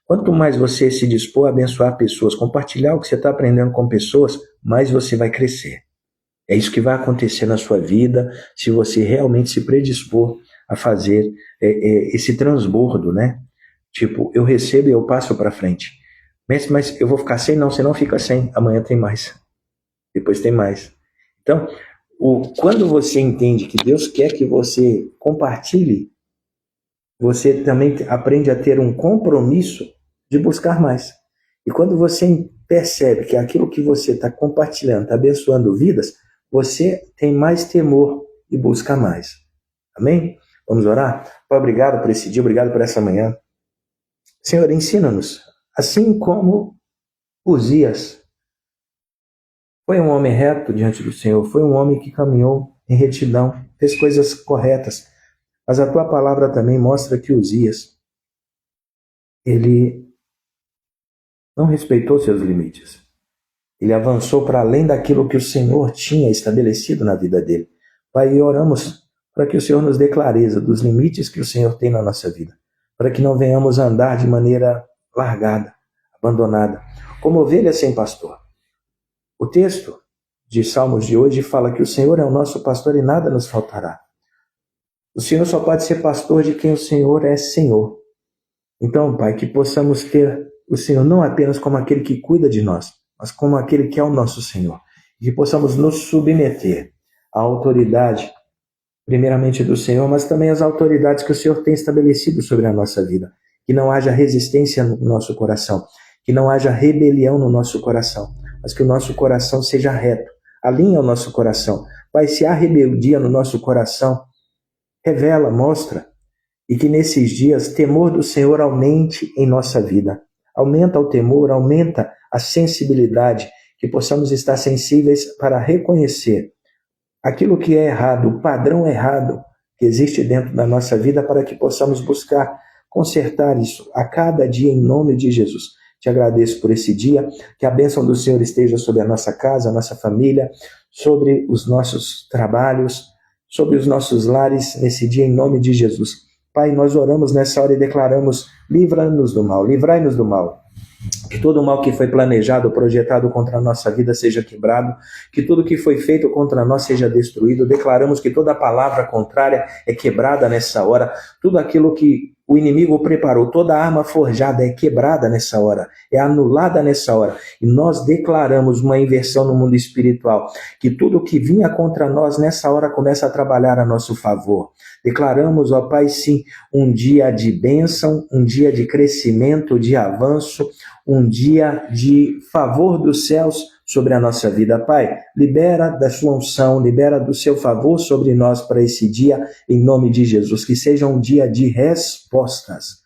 Quanto mais você se dispor a abençoar pessoas, compartilhar o que você está aprendendo com pessoas, mais você vai crescer. É isso que vai acontecer na sua vida, se você realmente se predispor a fazer esse transbordo, né? Tipo, eu recebo e eu passo para frente. Mas eu vou ficar sem? Não, você não fica sem. Amanhã tem mais. Depois tem mais. Então, quando você entende que Deus quer que você compartilhe, você também aprende a ter um compromisso de buscar mais. E quando você percebe que aquilo que você está compartilhando, está abençoando vidas, você tem mais temor e busca mais. Amém? Vamos orar? Pai, obrigado por esse dia, obrigado por essa manhã. Senhor, ensina-nos, assim como Uzias foi um homem reto diante do Senhor, foi um homem que caminhou em retidão, fez coisas corretas, mas a tua palavra também mostra que Uzias, ele não respeitou seus limites. Ele avançou para além daquilo que o Senhor tinha estabelecido na vida dele. Pai, oramos para que o Senhor nos dê clareza dos limites que o Senhor tem na nossa vida, para que não venhamos a andar de maneira largada, abandonada, como ovelhas sem pastor. O texto de Salmos de hoje fala que o Senhor é o nosso pastor e nada nos faltará. O Senhor só pode ser pastor de quem o Senhor é Senhor. Então, Pai, que possamos ter o Senhor não apenas como aquele que cuida de nós, mas como aquele que é o nosso Senhor. E que possamos nos submeter à autoridade primeiramente do Senhor, mas também as autoridades que o Senhor tem estabelecido sobre a nossa vida. Que não haja resistência no nosso coração, que não haja rebelião no nosso coração, mas que o nosso coração seja reto. Alinha o nosso coração. Pai, se há rebeldia no nosso coração, revela, mostra. E que nesses dias temor do Senhor aumente em nossa vida. Aumenta o temor, aumenta a sensibilidade, que possamos estar sensíveis para reconhecer aquilo que é errado, o padrão errado que existe dentro da nossa vida, para que possamos buscar consertar isso a cada dia em nome de Jesus. Te agradeço por esse dia, que a bênção do Senhor esteja sobre a nossa casa, a nossa família, sobre os nossos trabalhos, sobre os nossos lares nesse dia em nome de Jesus. Pai, nós oramos nessa hora e declaramos: livra-nos do mal, livrai-nos do mal. Que todo o mal que foi planejado, projetado contra a nossa vida seja quebrado, que tudo que foi feito contra nós seja destruído. Declaramos que toda palavra contrária é quebrada nessa hora, tudo aquilo que o inimigo preparou, toda arma forjada é quebrada nessa hora, é anulada nessa hora. E nós declaramos uma inversão no mundo espiritual, que tudo que vinha contra nós nessa hora começa a trabalhar a nosso favor. Declaramos, ó Pai, sim, um dia de bênção, um dia de crescimento, de avanço, um dia de favor dos céus sobre a nossa vida. Pai, libera da sua unção, libera do seu favor sobre nós para esse dia, em nome de Jesus. Que seja um dia de respostas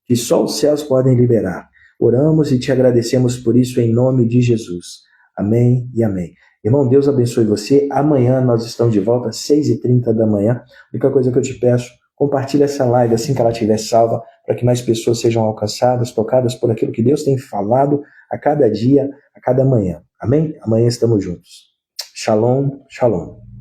que só os céus podem liberar. Oramos e te agradecemos por isso em nome de Jesus. Amém e amém. Irmão, Deus abençoe você. Amanhã nós estamos de volta às 6h30 da manhã. A única coisa que eu te peço, compartilhe essa live assim que ela estiver salva, para que mais pessoas sejam alcançadas, tocadas por aquilo que Deus tem falado a cada dia, a cada manhã. Amém? Amanhã estamos juntos. Shalom, shalom.